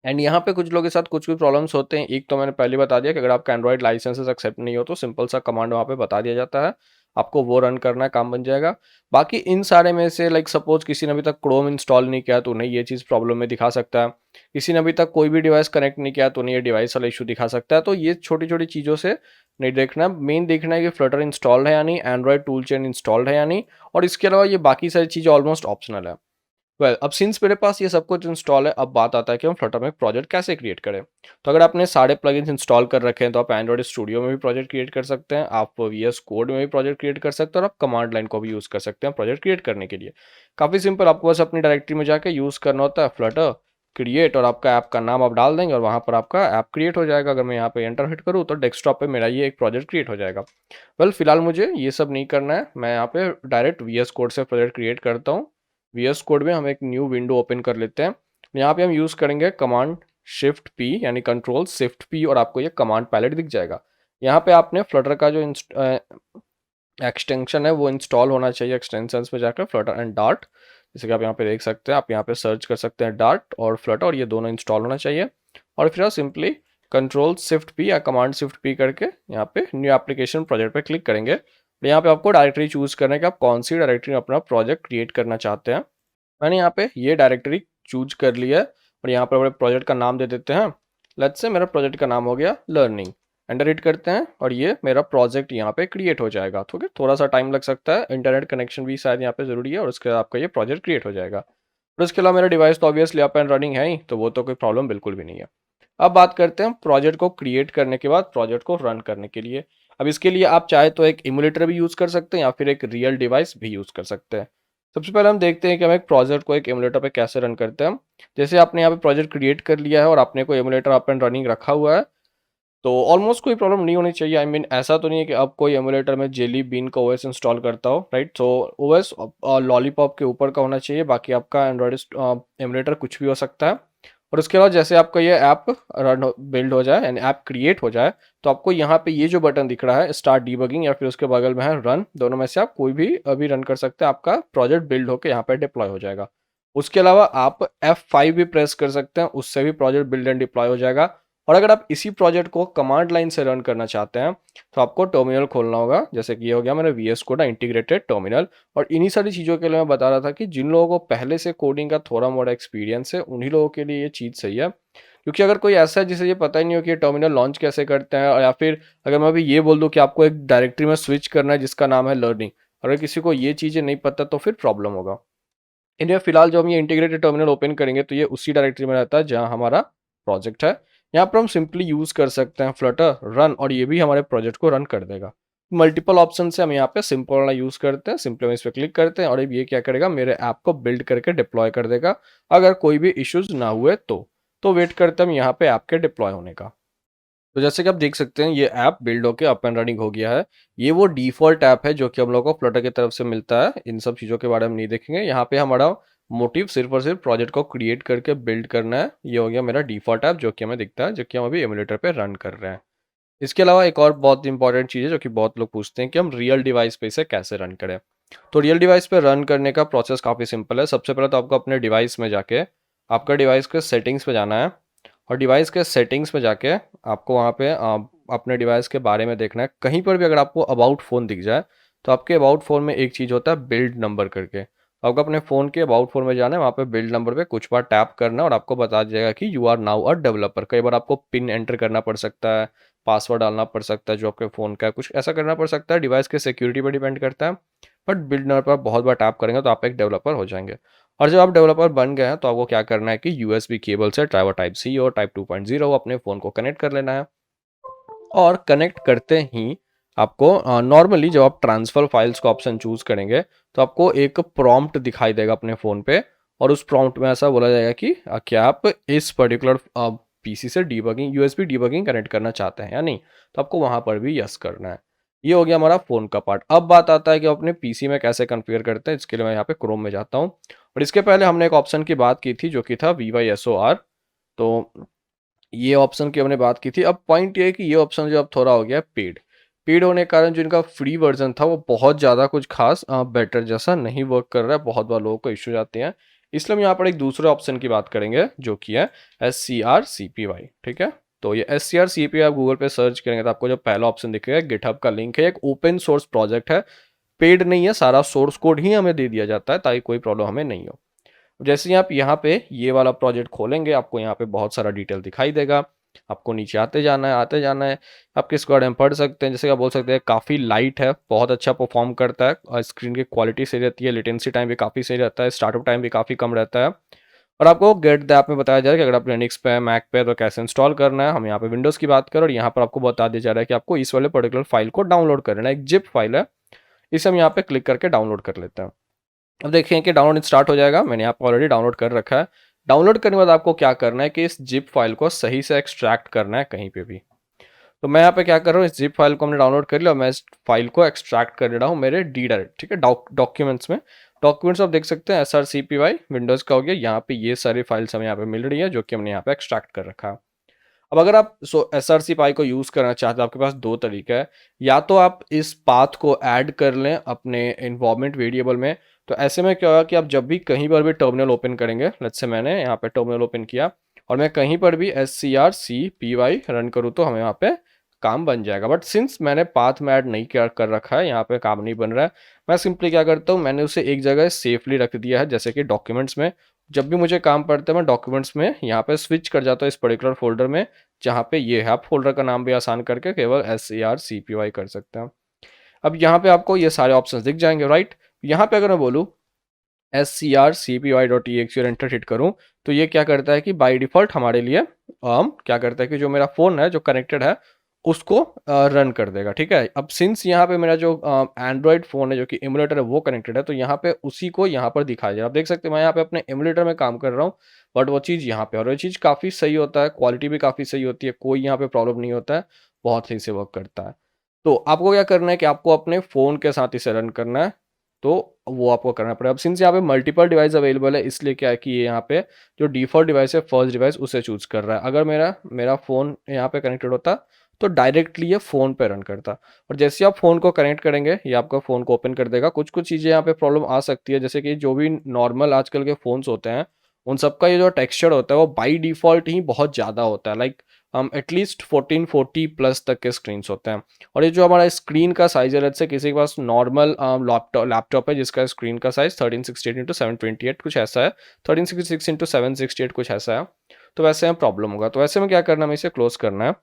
एंड यहाँ पे कुछ लोगों के साथ कुछ भी प्रॉब्लम्स होते हैं। एक तो मैंने पहले बता दिया कि अगर आपका एंड्रॉइड लाइसेंसेस एक्सेप्ट नहीं हो तो सिंपल सा कमांड वहाँ पे बता दिया जाता है, आपको वो रन करना है, काम बन जाएगा। बाकी इन सारे में से लाइक सपोज किसी ने अभी तक क्रोम इंस्टॉल नहीं किया तो उन्हें ये चीज़ प्रॉब्लम में दिखा सकता है। किसी ने अभी तक कोई भी डिवाइस कनेक्ट नहीं किया तो उन्हें ये डिवाइस वाला इशू दिखा सकता है। तो ये छोटी-छोटी चीज़ों से नहीं देखना, मेन देखना है कि फ्लटर इंस्टॉल्ड है या नहीं, एंड्रॉइड टूल चेन इंस्टॉल्ड है या नहीं, और इसके अलावा ये बाकी सारी चीज़ें ऑलमोस्ट ऑप्शनल है। अब सिंस मेरे पास ये सब कुछ इंस्टॉल है, अब बात आता है कि हम फ्लटर में एक प्रोजेक्ट कैसे क्रिएट करें। तो अगर आपने सारे प्लगइन्स इंस्टॉल कर रखे हैं तो आप एंड्रॉइड स्टूडियो में भी प्रोजेक्ट क्रिएट कर सकते हैं, आप VS कोड में भी प्रोजेक्ट क्रिएट कर सकते हैं और आप कमांड लाइन को भी यूज़ कर सकते हैं प्रोजेक्ट क्रिएट करने के लिए। काफ़ी सिंपल, आपको बस अपनी डायरेक्टरी में जाकर यूज़ करना होता है फ्लटर क्रिएट और आपका ऐप का नाम आप डाल देंगे और वहाँ पर आपका ऐप क्रिएट हो जाएगा। अगर मैं यहाँ पे एंटर हिट करूँ तो डेस्कटॉप पे मेरा ये एक प्रोजेक्ट क्रिएट हो जाएगा। फिलहाल मुझे ये सब नहीं करना है, मैं यहाँ पे डायरेक्ट VS कोड से प्रोजेक्ट क्रिएट करता हूँ। VS कोड में हम एक न्यू विंडो ओपन कर लेते हैं। यहाँ पे हम यूज़ करेंगे कमांड शिफ्ट पी, यानी कंट्रोल शिफ्ट पी, और आपको ये कमांड पैलेट दिख जाएगा। यहाँ पे आपने फ्लटर का जो एक्सटेंशन है वो इंस्टॉल होना चाहिए। एक्सटेंशंस में जाकर फ्लटर एंड डार्ट, जैसे कि आप यहाँ पे देख सकते हैं, आप यहाँ पे सर्च कर सकते हैं डार्ट और फ्लटर, और ये दोनों इंस्टॉल होना चाहिए। और फिर आप सिंपली कंट्रोल शिफ्ट पी या कमांड शिफ्ट पी करके यहाँ पे न्यू एप्लीकेशन प्रोजेक्ट पे क्लिक करेंगे। यहाँ पे आपको डायरेक्टरी चूज करना है कि आप कौन सी डायरेक्टरी में अपना प्रोजेक्ट क्रिएट करना चाहते हैं। मैंने यहाँ पे ये डायरेक्टरी चूज कर लिया है और यहाँ पर अपने प्रोजेक्ट का नाम दे देते हैं। लेट्स से मेरा प्रोजेक्ट का नाम हो गया लर्निंग। एंटर हिट करते हैं और ये मेरा प्रोजेक्ट यहाँ पे क्रिएट हो जाएगा। ठीक है, थोड़ा सा टाइम लग सकता है, इंटरनेट कनेक्शन भी शायद यहाँ पे ज़रूरी है और उसके बाद आपका ये प्रोजेक्ट क्रिएट हो जाएगा। और उसके अलावा मेरा डिवाइस तो ऑब्वियसली अप एंड रनिंग है ही, तो वो तो कोई प्रॉब्लम बिल्कुल भी नहीं है। अब बात करते हैं प्रोजेक्ट को क्रिएट करने के बाद प्रोजेक्ट को रन करने के लिए। अब इसके लिए आप चाहे तो एक इमुलेटर भी यूज़ कर सकते हैं या फिर एक रियल डिवाइस भी यूज़ कर सकते हैं। सबसे पहले हम देखते हैं कि हम एक प्रोजेक्ट को एक इमुलेटर पे कैसे रन करते हैं। जैसे आपने यहाँ पे प्रोजेक्ट क्रिएट कर लिया है और आपने कोई इमुलेटर अप एंड रनिंग रखा हुआ है, तो ऑलमोस्ट कोई प्रॉब्लम नहीं होनी चाहिए। आई मीन ऐसा तो नहीं है कि अब कोई एमुलेटर में जेली बीन का ओएस इंस्टॉल करता हो, राइट। सो ओएस लॉलीपॉप के ऊपर का होना चाहिए, बाकी आपका एंड्रॉयड एमुलेटर कुछ भी हो सकता है। और उसके बाद जैसे आपका ये ऐप रन बिल्ड हो जाए यानी ऐप क्रिएट हो जाए, तो आपको यहाँ पे ये जो बटन दिख रहा है स्टार्ट डीबगिंग या फिर उसके बगल में है रन, दोनों में से आप कोई भी अभी रन कर सकते हैं। आपका प्रोजेक्ट बिल्ड होकर यहाँ पे डिप्लॉय हो जाएगा। उसके अलावा आप F5 भी प्रेस कर सकते हैं, उससे भी प्रोजेक्ट बिल्ड एंड डिप्लॉय हो जाएगा। और अगर आप इसी प्रोजेक्ट को कमांड लाइन से रन करना चाहते हैं, तो आपको टर्मिनल खोलना होगा। जैसे कि ये हो गया मेरा VS कोड इंटीग्रेटेड टर्मिनल। और इन्हीं सारी चीज़ों के लिए मैं बता रहा था कि जिन लोगों को पहले से कोडिंग का थोड़ा मोड़ा एक्सपीरियंस है, उन्हीं लोगों के लिए ये चीज़ सही है। क्योंकि अगर कोई ऐसा है जिसे ये पता ही नहीं हो कि ये टर्मिनल लॉन्च कैसे करते हैं, और या फिर अगर मैं अभी ये बोल दूँ कि आपको एक डायरेक्टरी में स्विच करना है जिसका नाम है लर्निंग, अगर किसी को ये चीज़ें नहीं पता तो फिर प्रॉब्लम होगा। इन्हें फिलहाल जो हम ये इंटीग्रेटेड टर्मिनल ओपन करेंगे तो ये उसी डायरेक्टरी में रहता है जहाँ हमारा प्रोजेक्ट है। यहाँ पर हम सिंपली यूज कर सकते हैं फ्लटर रन, और ये भी हमारे प्रोजेक्ट को रन कर देगा। मल्टीपल ऑप्शन से हम यहाँ पे सिंपल वाला यूज करते हैं, सिंपली हम इस पर क्लिक करते हैं और अब ये क्या करेगा, मेरे ऐप को बिल्ड करके डिप्लॉय कर देगा। अगर कोई भी इश्यूज ना हुए तो वेट करते हैं हम यहाँ पे ऐप के डिप्लॉय होने का। तो जैसे कि आप देख सकते हैं ये ऐप बिल्ड होके अप एंड रनिंग हो गया है। ये वो डिफ़ॉल्ट ऐप है जो कि हम लोगों को फ्लटर की तरफ से मिलता है। इन सब चीज़ों के बारे में नहीं देखेंगे। यहाँ पे हमारा मोटिव सिर्फ़ और सिर्फ़ प्रोजेक्ट को क्रिएट करके बिल्ड करना है। ये हो गया मेरा डिफ़ॉल्ट ऐप जो कि हमें दिखता है, जो कि हम अभी एमुलेटर पे रन कर रहे हैं। इसके अलावा एक और बहुत इंपॉर्टेंट चीज़ है जो कि बहुत लोग पूछते हैं कि हम रियल डिवाइस पे इसे कैसे रन करें। तो रियल डिवाइस पे रन करने का प्रोसेस काफ़ी सिंपल है। सबसे पहले तो आपको अपने डिवाइस में जाके आपका डिवाइस के सेटिंग्स पे जाना है, और डिवाइस के सेटिंग्स में जाके आपको वहाँ पे अपने डिवाइस के बारे में देखना है। कहीं पर भी अगर आपको अबाउट फ़ोन दिख जाए, तो आपके अबाउट फ़ोन में एक चीज़ होता है बिल्ड नंबर करके। तो आपको अपने फ़ोन के अबाउट फ़ोन में जाना है, वहाँ पे बिल्ड नंबर पे कुछ बार टैप करना है और आपको बता जाएगा कि you are now a developer. कई बार आपको पिन एंटर करना पड़ सकता है, पासवर्ड डालना पड़ सकता है जो आपके फ़ोन का है, कुछ ऐसा करना पड़ सकता है, डिवाइस के सिक्योरिटी पर डिपेंड करता है। बट बिल्ड नंबर पर बहुत बार टैप करेंगे तो आप एक डेवलपर हो जाएंगे। और जब आप डेवलपर बन गए हैं तो आपको क्या करना है कि USB केबल से ड्राइवर टाइप सी और टाइप 2.0 अपने फ़ोन को कनेक्ट कर लेना है। और कनेक्ट करते ही आपको नॉर्मली जब आप ट्रांसफ़र फाइल्स का ऑप्शन चूज़ करेंगे, तो आपको एक प्रॉम्प्ट दिखाई देगा अपने फ़ोन पे, और उस प्रॉम्प्ट में ऐसा बोला जाएगा कि क्या आप इस पर्टिकुलर PC से डीबगिंग USB डीबगिंग कनेक्ट करना चाहते हैं या नहीं। तो आपको वहाँ पर भी यस करना है। ये हो गया हमारा फ़ोन का पार्ट। अब बात आता है कि अपने PC में कैसे कॉन्फ़िगर करते हैं। इसके लिए मैं यहाँ पे क्रोम में जाता हूँ, और इसके पहले हमने एक ऑप्शन की बात की थी जो कि था VYSOR। तो ये ऑप्शन की हमने बात की थी। अब पॉइंट ये है कि ये ऑप्शन जो अब थोड़ा हो गया है पेड। पेड होने के कारण जो इनका फ्री वर्ज़न था वो बहुत ज़्यादा कुछ ख़ास बेटर जैसा नहीं वर्क कर रहा है, बहुत बार लोगों को इश्यूज़ आते हैं। इसलिए हम यहाँ पर एक दूसरे ऑप्शन की बात करेंगे जो कि है SCRCPY, ठीक है? तो ये SCRCPY आप गूगल पे सर्च करेंगे तो आपको जो पहला ऑप्शन दिखेगा गिटहब का लिंक है, एक ओपन सोर्स प्रोजेक्ट है, पेड नहीं है, सारा सोर्स कोड ही हमें दे दिया जाता है ताकि कोई प्रॉब्लम हमें नहीं हो। जैसे ही आप यहाँ पे ये वाला प्रोजेक्ट खोलेंगे, आपको यहाँ पे बहुत सारा डिटेल दिखाई देगा। आपको नीचे आते जाना है, आते जाना है। आप किसके बारे में पढ़ सकते हैं, जैसे कि आप बोल सकते हैं काफ़ी लाइट है, बहुत अच्छा परफॉर्म करता है, और स्क्रीन की क्वालिटी सही रहती है, लेटेंसी टाइम भी काफ़ी सही रहता है, स्टार्टअप टाइम भी काफ़ी कम रहता है। और आपको गेट द ऐप में बताया जा रहा है कि अगर आप लिनक्स पे है, मैक पे है तो कैसे इंस्टॉल करना है। हम यहाँ पे विंडोज़ की बात करें और यहाँ पर आपको बता दिया जा रहा है कि आपको इस वाले पर्टिकुलर फाइल को डाउनलोड करना है। एक जिप फाइल है, इसे हम यहाँ पे क्लिक करके डाउनलोड कर लेते हैं। अब देखिए कि डाउनलोड स्टार्ट हो जाएगा। मैंने यहाँ पर ऑलरेडी डाउनलोड कर रखा है। डाउनलोड करने के बाद आपको क्या करना है कि इस जिप फाइल को सही से एक्सट्रैक्ट करना है कहीं पे भी। तो मैं यहाँ पे क्या कर रहा हूँ, इस जिप फाइल को हमने डाउनलोड कर लिया और मैं इस फाइल को एक्सट्रैक्ट कर रहा हूँ मेरे डी डायरेक्ट, ठीक है, डॉक्यूमेंट्स में। डॉक्यूमेंट्स आप देख सकते हैं SRCPY विंडोज़ का हो गया। यहाँ पे ये सारी फाइल्स हमें यहाँ पे मिल रही है जो कि हमने यहाँ पे एक्सट्रैक्ट कर रखा है। अब अगर आप SRCPY को यूज़ करना चाहते हैं, आपके पास दो तरीका है। या तो आप इस पाथ को ऐड कर लें अपने इन्वायरमेंट वेरिएबल में। तो ऐसे में क्या होगा कि आप जब भी कहीं पर भी टर्मिनल ओपन करेंगे, लेट्स से मैंने यहाँ पे टर्मिनल ओपन किया और मैं कहीं पर भी SCRCPY रन करूँ तो हमें यहाँ पे काम बन जाएगा। बट सिंस मैंने पाथ में ऐड नहीं कर रखा है, यहाँ पे काम नहीं बन रहा है, मैं सिंपली क्या करता हूँ, मैंने उसे एक जगह सेफली रख दिया है जैसे कि डॉक्यूमेंट्स में, जब भी मुझे काम पड़ता है मैं डॉक्यूमेंट्स में यहाँ पे स्विच कर जाता हूँ इस पर्टिकुलर फोल्डर में, जहाँ पे ये है। आप फोल्डर का नाम भी आसान करके केवल SCR CPY कर सकते हैं। अब यहाँ पे आपको ये सारे ऑप्शंस दिख जाएंगे, राइट। यहाँ पे अगर मैं बोलूँ SCR CPY.exe और एंटर हिट करूँ, तो ये क्या करता है कि बाय डिफ़ॉल्ट हमारे लिए क्या करता है कि जो मेरा फ़ोन है जो कनेक्टेड है उसको रन कर देगा, ठीक है। अब सिंस यहाँ पे मेरा जो एंड्रॉयड फ़ोन है जो कि एमुलेटर है वो कनेक्टेड है, तो यहाँ पे उसी को यहाँ पर दिखाया जाए। आप देख सकते हैं मैं यहाँ पे अपने एमुलेटर में काम कर रहा हूँ, बट वो चीज़ यहाँ पे, और ये चीज़ काफ़ी सही होता है, क्वालिटी भी काफ़ी सही होती है, कोई यहाँ पे प्रॉब्लम नहीं होता है, बहुत सही से वर्क करता है। तो आपको क्या करना है कि आपको अपने फ़ोन के साथ इसे रन करना है, तो वो आपको करना पड़ेगा। अब सिंस यहाँ पे मल्टीपल डिवाइस अवेलेबल है, इसलिए क्या है कि ये यहाँ पे जो डिफ़ॉल्ट डिवाइस है फर्स्ट डिवाइस उसे चूज़ कर रहा है। अगर मेरा मेरा फ़ोन यहाँ पे कनेक्टेड होता तो डायरेक्टली ये फ़ोन पे रन करता, और जैसे ही आप फ़ोन को कनेक्ट करेंगे ये आपका फ़ोन को ओपन कर देगा। कुछ-कुछ चीज़ें यहाँ पे प्रॉब्लम आ सकती है, जैसे कि जो भी नॉर्मल आजकल के फ़ोन्स होते हैं, उन सबका ये जो टेक्सचर होता है वो बाय डिफ़ॉल्ट ही बहुत ज़्यादा होता है। लाइक एटलीस्ट 1440 प्लस तक के स्क्रीन्स होते हैं। और ये जो हमारा स्क्रीन का साइज़ है, लेट्स से किसी के पास नॉर्मल लैपटॉप है जिसका स्क्रीन का साइज़ 1368 इंटू 728 कुछ ऐसा है, 1366 इंटू 768 कुछ ऐसा है, तो वैसे में प्रॉब्लम होगा। तो ऐसे में क्या करना है, हमें इसे क्लोज करना है,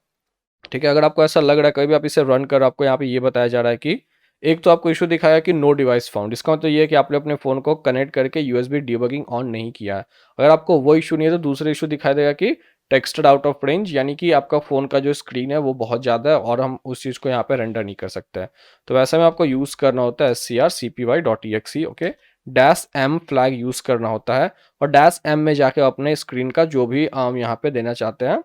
ठीक है। अगर आपको ऐसा लग रहा है कभी भी आप इसे रन कर, आपको यहाँ पे ये बताया जा रहा है कि एक तो आपको इशू दिखाया कि नो डिवाइस फाउंड, इसका मतलब ये है कि आपने अपने फ़ोन को कनेक्ट करके यूएसबी डीबगिंग ऑन नहीं किया है। अगर आपको वो इशू नहीं है तो दूसरा इशू दिखाई देगा कि टेक्सटेड आउट ऑफ रेंज, यानी कि आपका फ़ोन का जो स्क्रीन है वो बहुत ज़्यादा है और हम उस चीज़ को यहाँ पे रेंडर नहीं कर सकते हैं। तो वैसे में आपको यूज़ करना होता है SCR CPY.exe, okay. -M flag use करना होता है, और -M में जाके अपने स्क्रीन का जो भी यहाँ पे देना चाहते हैं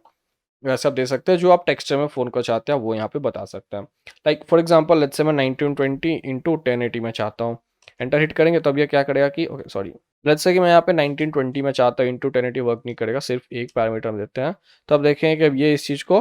वैसे आप दे सकते हैं, जो आप टेक्सचर में फ़ोन को चाहते हैं वो यहाँ पे बता सकते हैं। Like for example let's say मैं 1920 इंटू 1080 में चाहता हूँ, एंटर हिट करेंगे तब ये क्या करेगा कि ओके सॉरी, लेट्स से कि मैं यहाँ पे 1920 में चाहता हूँ, इंटू 1080 वर्क नहीं करेगा, सिर्फ एक पैरामीटर हम देते हैं। तो अब देखेंगे कि अब ये इस चीज़ को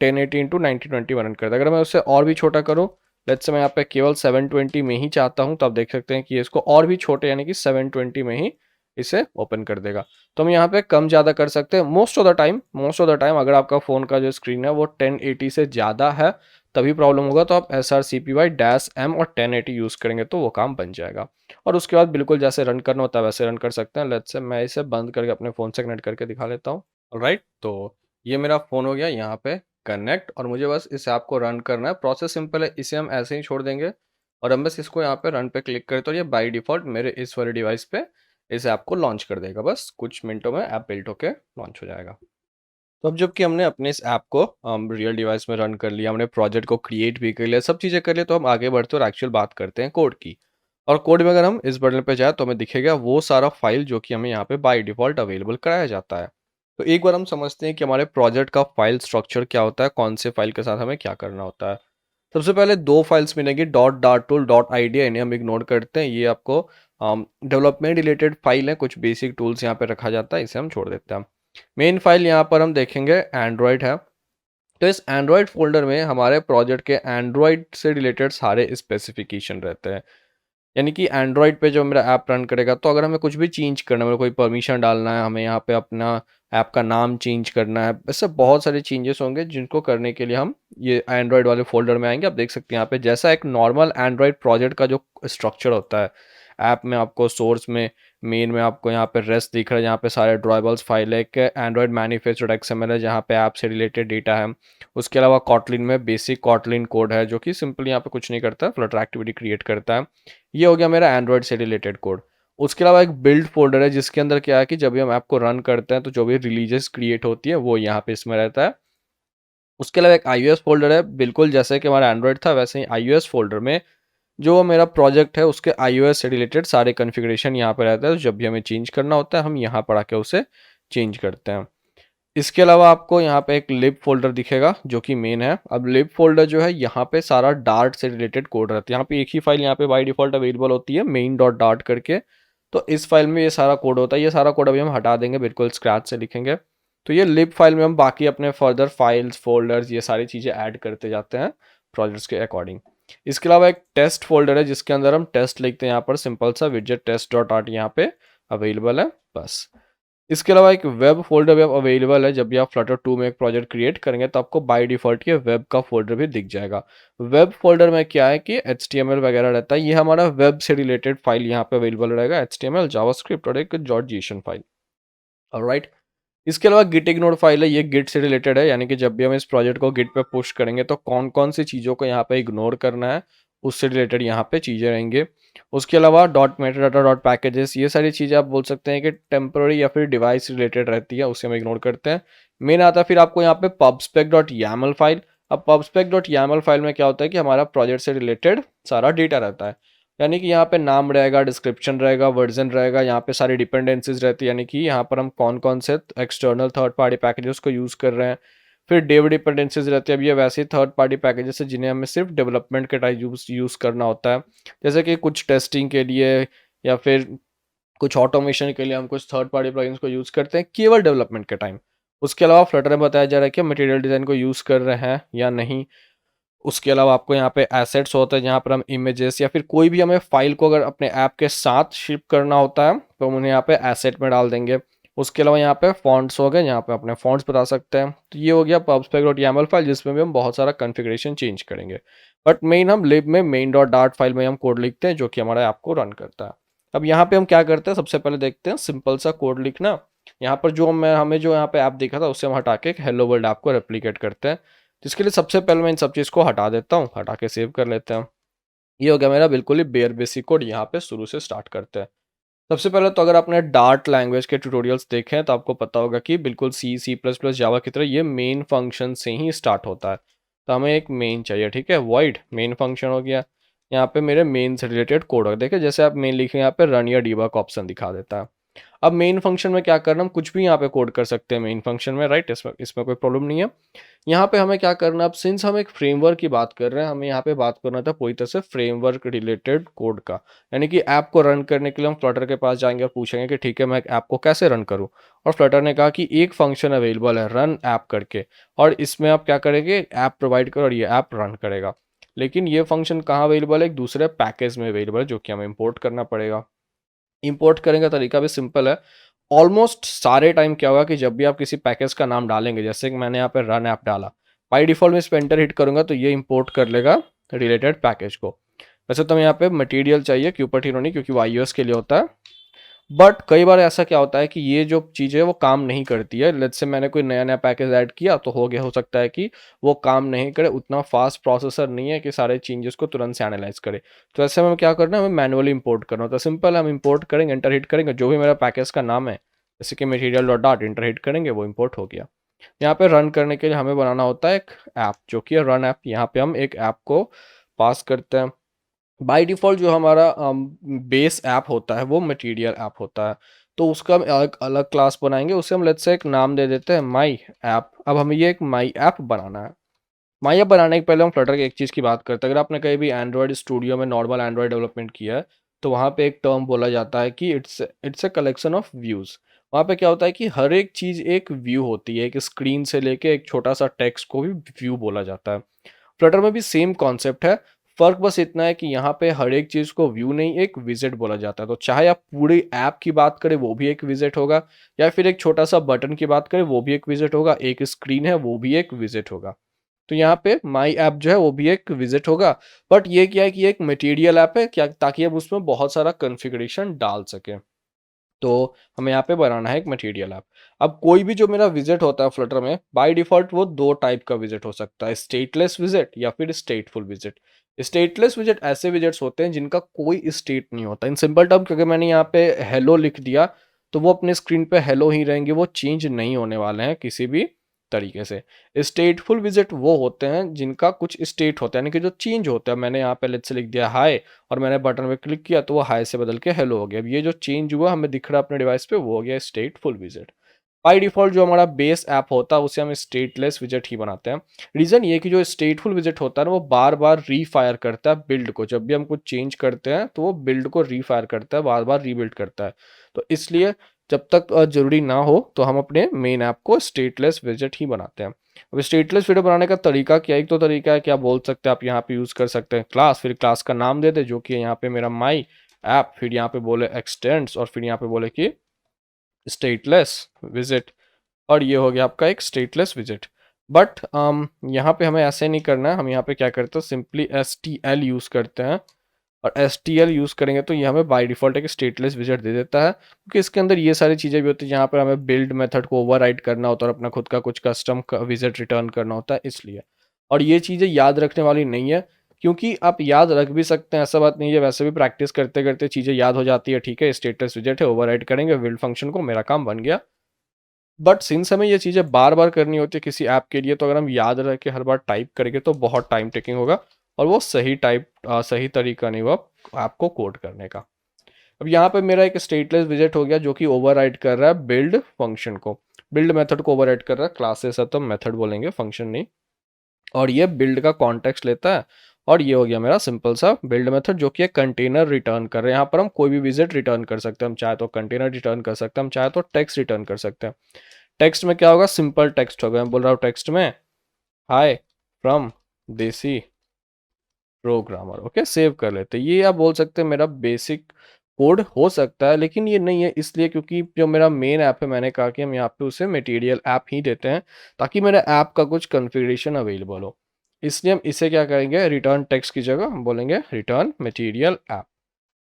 1080 इंटू 1920 में रन करता है। अगर मैं उससे और भी छोटा करूँ, लेट्स से मैं यहाँ पे केवल 720 में ही चाहता हूँ, तो आप देख सकते हैं कि ये इसको और भी छोटे यानी कि 720 में ही इसे ओपन कर देगा। तो हम यहाँ पे कम ज़्यादा कर सकते हैं। मोस्ट ऑफ द टाइम अगर आपका फ़ोन का जो स्क्रीन है वो 1080 से ज़्यादा है तभी प्रॉब्लम होगा, तो आप SRCPY-M और 1080 यूज़ करेंगे तो वो काम बन जाएगा। और उसके बाद बिल्कुल जैसे रन करना होता है वैसे रन कर सकते हैं। लेट्स से मैं इसे बंद करके अपने फ़ोन से कनेक्ट करके दिखा लेता हूँ। ऑलराइट, तो ये मेरा फ़ोन हो गया यहाँ पे कनेक्ट, और मुझे बस इस ऐप को रन करना है। प्रोसेस सिंपल है, इसे हम ऐसे ही छोड़ देंगे और हम बस इसको यहाँ पे रन पे क्लिक करें तो ये बाय डिफ़ॉल्ट मेरे इस वाले डिवाइस पे इस ऐप को लॉन्च कर देगा। बस कुछ मिनटों में ऐप बिल्ट होके लॉन्च हो जाएगा। तो अब जबकि हमने अपने इस ऐप को रियल डिवाइस में रन कर लिया, हमने प्रोजेक्ट को क्रिएट भी कर लिया, सब चीज़ें कर लिया, तो हम आगे बढ़ते हैं और एक्चुअल बात करते हैं कोड की। और कोड में अगर हम इस बटन पे जाए तो हमें दिखेगा वो सारा फाइल जो कि हमें यहाँ पे बाय डिफ़ॉल्ट अवेलेबल कराया जाता है। तो एक बार हम समझते हैं कि हमारे प्रोजेक्ट का फाइल स्ट्रक्चर क्या होता है, कौन से फाइल के साथ हमें क्या करना होता है। सबसे पहले 2 फाइल्स मिलेंगी, .dart-tool.idea, इन्हें हम इग्नोर करते हैं। ये आपको डेवलपमेंट रिलेटेड फाइल है, कुछ बेसिक टूल्स यहाँ पे रखा जाता है, इसे हम छोड़ देते हैं। मेन फाइल यहाँ पर हम देखेंगे एंड्रॉयड है। तो इस एंड्रॉयड फ़ोल्डर में हमारे प्रोजेक्ट के एंड्रॉयड से रिलेटेड सारे स्पेसिफिकेशन रहते हैं। यानी कि एंड्रॉयड पे जो मेरा ऐप रन करेगा, तो अगर हमें कुछ भी चेंज करना है, मतलब कोई परमिशन डालना है, हमें यहाँ पे अपना ऐप का नाम चेंज करना है, ऐसे बहुत सारे चेंजेस होंगे जिनको करने के लिए हम ये एंड्रॉयड वाले फ़ोल्डर में आएँगे। आप देख सकते हैं यहाँ पे जैसा एक नॉर्मल एंड्रॉयड प्रोजेक्ट का जो स्ट्रक्चर होता है, ऐप में आपको सोर्स में, मेन में आपको यहाँ पे रेस्ट दिख रहा है, यहाँ पे सारे ड्राइबल्स फाइल है, एक एंड्रॉयड मैनिफेस्ट.xml है जहाँ पे ऐप से रिलेटेड डेटा है। उसके अलावा कॉटलिन में बेसिक कॉटलिन कोड है जो कि सिंपली यहाँ पे कुछ नहीं करता है, फ्लटर एक्टिविटी क्रिएट करता है। ये हो गया मेरा एंड्रॉयड से रिलेटेड कोड। उसके अलावा एक बिल्ड फ़ोल्डर है जिसके अंदर क्या है कि जब भी हम ऐप को रन करते हैं तो जो भी रिलीजेस क्रिएट होती है वो यहाँ पे इसमें रहता है। उसके अलावा एक iOS फ़ोल्डर है, बिल्कुल जैसे कि हमारा एंड्रॉयड था वैसे ही iOS फ़ोल्डर में जो मेरा प्रोजेक्ट है उसके iOS से रिलेटेड सारे कॉन्फ़िगरेशन यहाँ पे रहता है। तो जब भी हमें चेंज करना होता है हम यहाँ पर आके उसे चेंज करते हैं। इसके अलावा आपको यहाँ पे एक लिब फ़ोल्डर दिखेगा जो कि मेन है। अब लिब फ़ोल्डर जो है यहाँ पे सारा डार्ट से रिलेटेड कोड रहता है। यहाँ पे एक ही फ़ाइल यहाँ पे बाय डिफ़ॉल्ट अवेलेबल होती है main.dart करके। तो इस फ़ाइल में ये सारा कोड होता है। ये सारा कोड अभी हम हटा देंगे, बिल्कुल स्क्रैच से लिखेंगे। तो ये लिब फ़ाइल में हम बाकी अपने फर्दर फाइल्स, फ़ोल्डर्स, ये सारी चीज़ें ऐड करते जाते हैं प्रोजेक्ट्स के अकॉर्डिंग। इसके अलावा एक टेस्ट फ़ोल्डर है जिसके अंदर हम टेस्ट लिखते हैं। यहाँ पर सिंपल सा widget test.art यहाँ पे अवेलेबल है, बस। इसके अलावा एक वेब फ़ोल्डर भी अब अवेलेबल है। जब भी आप फ्लटर 2 में एक प्रोजेक्ट क्रिएट करेंगे तो आपको बाय डिफ़ॉल्ट ये वेब का फ़ोल्डर भी दिख जाएगा। वेब फ़ोल्डर में क्या है कि एचटीएमएल वगैरह रहता है, ये हमारा वेब से रिलेटेड फ़ाइल यहाँ पे अवेलेबल रहेगा, एचटीएमएल, जावास्क्रिप्ट और एक डॉट.जेसन फ़ाइल। ऑलराइट। इसके अलावा गिट इग्नोर फाइल है, ये गिट से रिलेटेड है, यानी कि जब भी हम इस प्रोजेक्ट को गिट पे पुश करेंगे तो कौन-कौन सी चीज़ों को यहाँ पे इग्नोर करना है, उससे रिलेटेड यहाँ पे चीज़ें रहेंगे। उसके अलावा डॉट मेटाडाटा डॉट पैकेजेस, ये सारी चीज़ें आप बोल सकते हैं कि टेम्पररी या फिर डिवाइस रिलेटेड रहती है, उसे हम इग्नोर करते हैं। मेन आता है फिर आपको यहाँ पे पबस्पेक डॉट यामल फाइल। अब पबस्पेक डॉट यामल फाइल में क्या होता है कि हमारा प्रोजेक्ट से रिलेटेड सारा डेटा रहता है। यानी कि यहाँ पे नाम रहेगा, डिस्क्रिप्शन रहेगा, वर्जन रहेगा, यहाँ पे सारी डिपेंडेंसीज रहती है, यानी कि यहाँ पर हम कौन कौन से एक्सटर्नल थर्ड पार्टी पैकेजेस को यूज़ कर रहे हैं। फिर डेव डिपेंडेंसीज रहती है। अब ये वैसे ही थर्ड पार्टी पैकेजेस है जिन्हें हमें सिर्फ डेवलपमेंट के टाइम यूज़ करना होता है, जैसे कि कुछ टेस्टिंग के लिए या फिर कुछ ऑटोमेशन के लिए हम कुछ थर्ड पार्टी प्लगइन्स को यूज़ करते हैं केवल डेवलपमेंट के टाइम। उसके अलावा फ्लटर में बताया जा रहा है कि मटेरियल डिज़ाइन को यूज़ कर रहे हैं या नहीं। उसके अलावा आपको यहाँ पे एसेट्स होते हैं जहाँ पर हम इमेजेस या फिर कोई भी हमें फाइल को अगर अपने ऐप के साथ शिप करना होता है तो हम उन्हें यहाँ पे एसेट में डाल देंगे। उसके अलावा यहाँ पे फॉन्ट्स हो गए, यहाँ पे अपने फॉन्ट्स बता सकते हैं। तो ये हो गया पब्सपेक डॉट YAML फाइल, जिसमें भी हम बहुत सारा कॉन्फ़िगरेशन चेंज करेंगे। बट मेन हम लिब में मेन डॉट डार्ट फाइल में हम कोड लिखते हैं जो कि हमारे ऐप को रन करता है। अब यहाँ पे हम क्या करते हैं, सबसे पहले देखते हैं सिंपल सा कोड लिखना। यहाँ पर जो मैं हमें जो यहाँ पे ऐप दिखा था उससे हम हटा के एक हेलो वर्ल्ड ऐप को रेप्लिकेट करते हैं। जिसके लिए सबसे पहले मैं इन सब चीज़ को हटा देता हूँ, हटा के सेव कर लेते हैं। ये हो गया मेरा बिल्कुल ही बेयर बेसिक कोड। यहाँ पे शुरू से स्टार्ट करते हैं। सबसे पहले तो अगर आपने डार्ट लैंग्वेज के ट्यूटोरियल्स देखे हैं तो आपको पता होगा कि बिल्कुल सी, सी प्लस प्लस, जावा की तरह ये मेन फंक्शन से ही स्टार्ट होता है। तो हमें एक मेन चाहिए, ठीक है, वॉइड मेन फंक्शन हो गया। यहाँ पे मेरे मेन से रिलेटेड कोड होगा। देखिए जैसे आप मेन लिखें यहाँ पे रन या डीबग ऑप्शन दिखा देता है। अब मेन फंक्शन में क्या करना, हम कुछ भी यहाँ पे कोड कर सकते हैं मेन फंक्शन में, राइट, इसमें इसमें कोई प्रॉब्लम नहीं है। यहाँ पे हमें क्या करना है, अब सिंस हम एक फ्रेमवर्क की बात कर रहे हैं, हमें यहाँ पे बात करना था पूरी तरह से फ्रेमवर्क रिलेटेड कोड का। यानी कि ऐप को रन करने के लिए हम फ्लटर के पास जाएंगे और पूछेंगे कि ठीक है मैं एक ऐप को कैसे रन करूँ। और फ्लटर ने कहा कि एक फंक्शन अवेलेबल है रन ऐप करके, और इसमें आप क्या करेंगे, ऐप प्रोवाइड करो और ये ऐप रन करेगा। लेकिन ये फंक्शन कहाँ अवेलेबल है, एक दूसरे पैकेज में अवेलेबल है जो कि हमें इम्पोर्ट करना पड़ेगा। इंपोर्ट करेंगे तरीका भी सिंपल है। ऑलमोस्ट सारे टाइम क्या होगा कि जब भी आप किसी पैकेज का नाम डालेंगे, जैसे कि मैंने यहाँ पे रन ऐप डाला, बाय डिफ़ॉल्ट मैं इस पे एंटर हिट करूँगा तो ये इंपोर्ट कर लेगा रिलेटेड पैकेज को। वैसे तो हमें यहाँ पे मटेरियल चाहिए, क्यूपर्टिनो नहीं, क्योंकि वो iOS के लिए होता है। बट कई बार ऐसा क्या होता है कि ये जो चीज़ है वो काम नहीं करती है। लेट्स से मैंने कोई नया-नया पैकेज ऐड किया तो हो सकता है कि वो काम नहीं करे, उतना फास्ट प्रोसेसर नहीं है कि सारे चेंजेस को तुरंत से एनालाइज़ करे। तो ऐसे में हमें क्या करना है, हमें मैनुअली इंपोर्ट करना होता है। सिंपल है, हम इंपोर्ट करेंगे, एंटर हिट करेंगे, जो भी मेरा पैकेज का नाम है, जैसे कि material dot dart, enter hit करेंगे, वो इंपोर्ट हो गया। यहाँ पे रन करने के लिए हमें बनाना होता है एक ऐप, जो कि है रन ऐप। यहाँ पे हम एक ऐप को पास करते हैं। बाय डिफ़ॉल्ट जो हमारा बेस ऐप होता है वो मटीरियल ऐप होता है। तो उसका हम अलग अलग क्लास बनाएँगे, उसे हम लेट्स से एक नाम दे देते हैं माई ऐप। अब हमें ये एक माई ऐप बनाना है। माई ऐप बनाने के पहले हम फ्लटर की एक चीज़ की बात करते हैं। अगर आपने कहीं भी एंड्रॉयड स्टूडियो में नॉर्मल एंड्रॉयड डेवलपमेंट किया है, तो वहाँ पे एक टर्म बोला जाता है कि it's a collection of views. वहाँ पे क्या होता है कि हर एक चीज़ एक व्यू होती है, एक स्क्रीन से लेके एक छोटा-सा टेक्स्ट को भी व्यू बोला जाता है। फ्लटर में भी सेम कॉन्सेप्ट है। फ़र्क बस इतना है कि यहाँ पे हर एक चीज़ को व्यू नहीं, एक विज़िट बोला जाता है। तो चाहे आप पूरी ऐप की बात करें वो भी एक विज़िट होगा, या फिर एक छोटा-सा बटन की बात करें वो भी एक विज़िट होगा, एक स्क्रीन है वो भी एक विज़िट होगा। तो यहाँ पे माई ऐप जो है वो भी एक विज़िट होगा। बट ये क्या है कि ये एक मटीरियल ऐप है, क्या ताकि हम उसमें बहुत सारा कॉन्फ़िगरेशन डाल सकें। तो हमें यहाँ पे बनाना है एक मटेरियल ऐप। अब कोई भी जो मेरा विज़िट होता है फ्लटर में, बाय डिफ़ॉल्ट वो 2 टाइप का विज़िट हो सकता है, स्टेटलेस विज़िट या फिर स्टेटफुल विज़िट। स्टेटलेस विज़िट ऐसे विज़िट्स होते हैं जिनका कोई स्टेट नहीं होता। इन सिंपल टर्म, क्योंकि मैंने यहाँ पे हेलो लिख दिया, तो वो अपने स्क्रीन पे हेलो ही रहेंगे, वो चेंज नहीं होने वाले हैं किसी भी तरीके से। स्टेटफुल विज़िट वो होते हैं जिनका कुछ स्टेट होता है, यानी कि जो चेंज होता है। मैंने यहाँ पे लेट्स से लिख दिया हाय, और मैंने बटन पे क्लिक किया तो वो हाय से बदल के हेलो हो गया। अब ये जो चेंज हुआ हमें दिख रहा है अपने डिवाइस पे, वो हो गया स्टेटफुल विज़िट। बाय डिफ़ॉल्ट जो हमारा बेस ऐप होता है उसे हम स्टेटलेस विज़िट ही बनाते हैं। रीज़न ये है कि जो स्टेटफुल विज़िट होता है ना, वो बार-बार रीफ़ायर करता है बिल्ड को। जब भी हम कुछ चेंज करते हैं तो वो बिल्ड को रीफ़ायर करता है, बार-बार रीबिल्ड करता है। तो इसलिए जब तक ज़रूरी ना हो तो हम अपने मेन ऐप को स्टेटलेस विज़िट ही बनाते हैं। अब स्टेटलेस वीडियो बनाने का तरीका क्या है, एक तो तरीका है, क्या बोल सकते हैं आप यहाँ पे यूज़ कर सकते हैं क्लास, फिर क्लास का नाम दे दें जो कि यहाँ पे मेरा माई ऐप, फिर यहाँ पे बोले एक्सटेंड्स, और फिर यहाँ पे बोले कि स्टेटलेस विजिट, और ये हो गया आपका एक स्टेटलेस विजिट। बट यहाँ पे हमें ऐसे नहीं करना है, हम यहाँ पे क्या करते हैं, सिंपली STL यूज़ करते हैं। और STL यूज़ करेंगे तो ये हमें बाय डिफ़ॉल्ट एक स्टेटलेस विजिट दे देता है, क्योंकि इसके अंदर ये सारी चीज़ें भी होती हैं जहाँ पर हमें बिल्ड मेथड को ओवरराइड करना होता है और अपना खुद का कुछ कस्टम विजिट रिटर्न करना होता है, इसलिए। और ये चीज़ें याद रखने वाली नहीं है, क्योंकि आप याद रख भी सकते हैं, ऐसा बात नहीं है, वैसे भी प्रैक्टिस करते करते चीज़ें याद हो जाती है। ठीक है, स्टेटस विजिट है, ओवरराइड करेंगे बिल्ड फंक्शन को, मेरा काम बन गया। बट सिंस हमें ये चीज़ें बार-बार करनी होती है किसी ऐप के लिए, तो अगर हम याद रख के हर बार टाइप करेंगे तो बहुत टाइम टेकिंग होगा, और वो सही तरीका नहीं हुआ आपको कोड करने का। अब यहाँ पे मेरा एक स्टेटलेस विजिट हो गया जो कि ओवरराइड कर रहा है बिल्ड फंक्शन को, बिल्ड मेथड को ओवरराइड कर रहा है। क्लासेस है तो मेथड बोलेंगे, फंक्शन नहीं। और ये बिल्ड का कॉन्टेक्स्ट लेता है, और ये हो गया मेरा सिंपल सा बिल्ड मेथड जो कि एक कंटेनर रिटर्न कर रहे हैं। यहाँ पर हम कोई भी विजिट रिटर्न कर सकते हैं, हम चाहे तो कंटेनर रिटर्न कर सकते हैं, हम चाहे तो टेक्स्ट रिटर्न कर सकते हैं। टेक्स्ट में क्या होगा, सिंपल टेक्स्ट होगा। मैं बोल रहा हूँ टेक्स्ट में हाय फ्रॉम देसी प्रोग्रामर, ओके, सेव कर लेते हैं। ये आप बोल सकते हैं मेरा बेसिक कोड हो सकता है, लेकिन ये नहीं है, इसलिए क्योंकि जो मेरा मेन ऐप है, मैंने कहा कि हम यहाँ पे उसे मटेरियल ऐप ही देते हैं ताकि मेरे ऐप का कुछ कॉन्फ़िगरेशन अवेलेबल हो। इसलिए हम इसे क्या करेंगे, रिटर्न टेक्स्ट की जगह हम बोलेंगे return material app.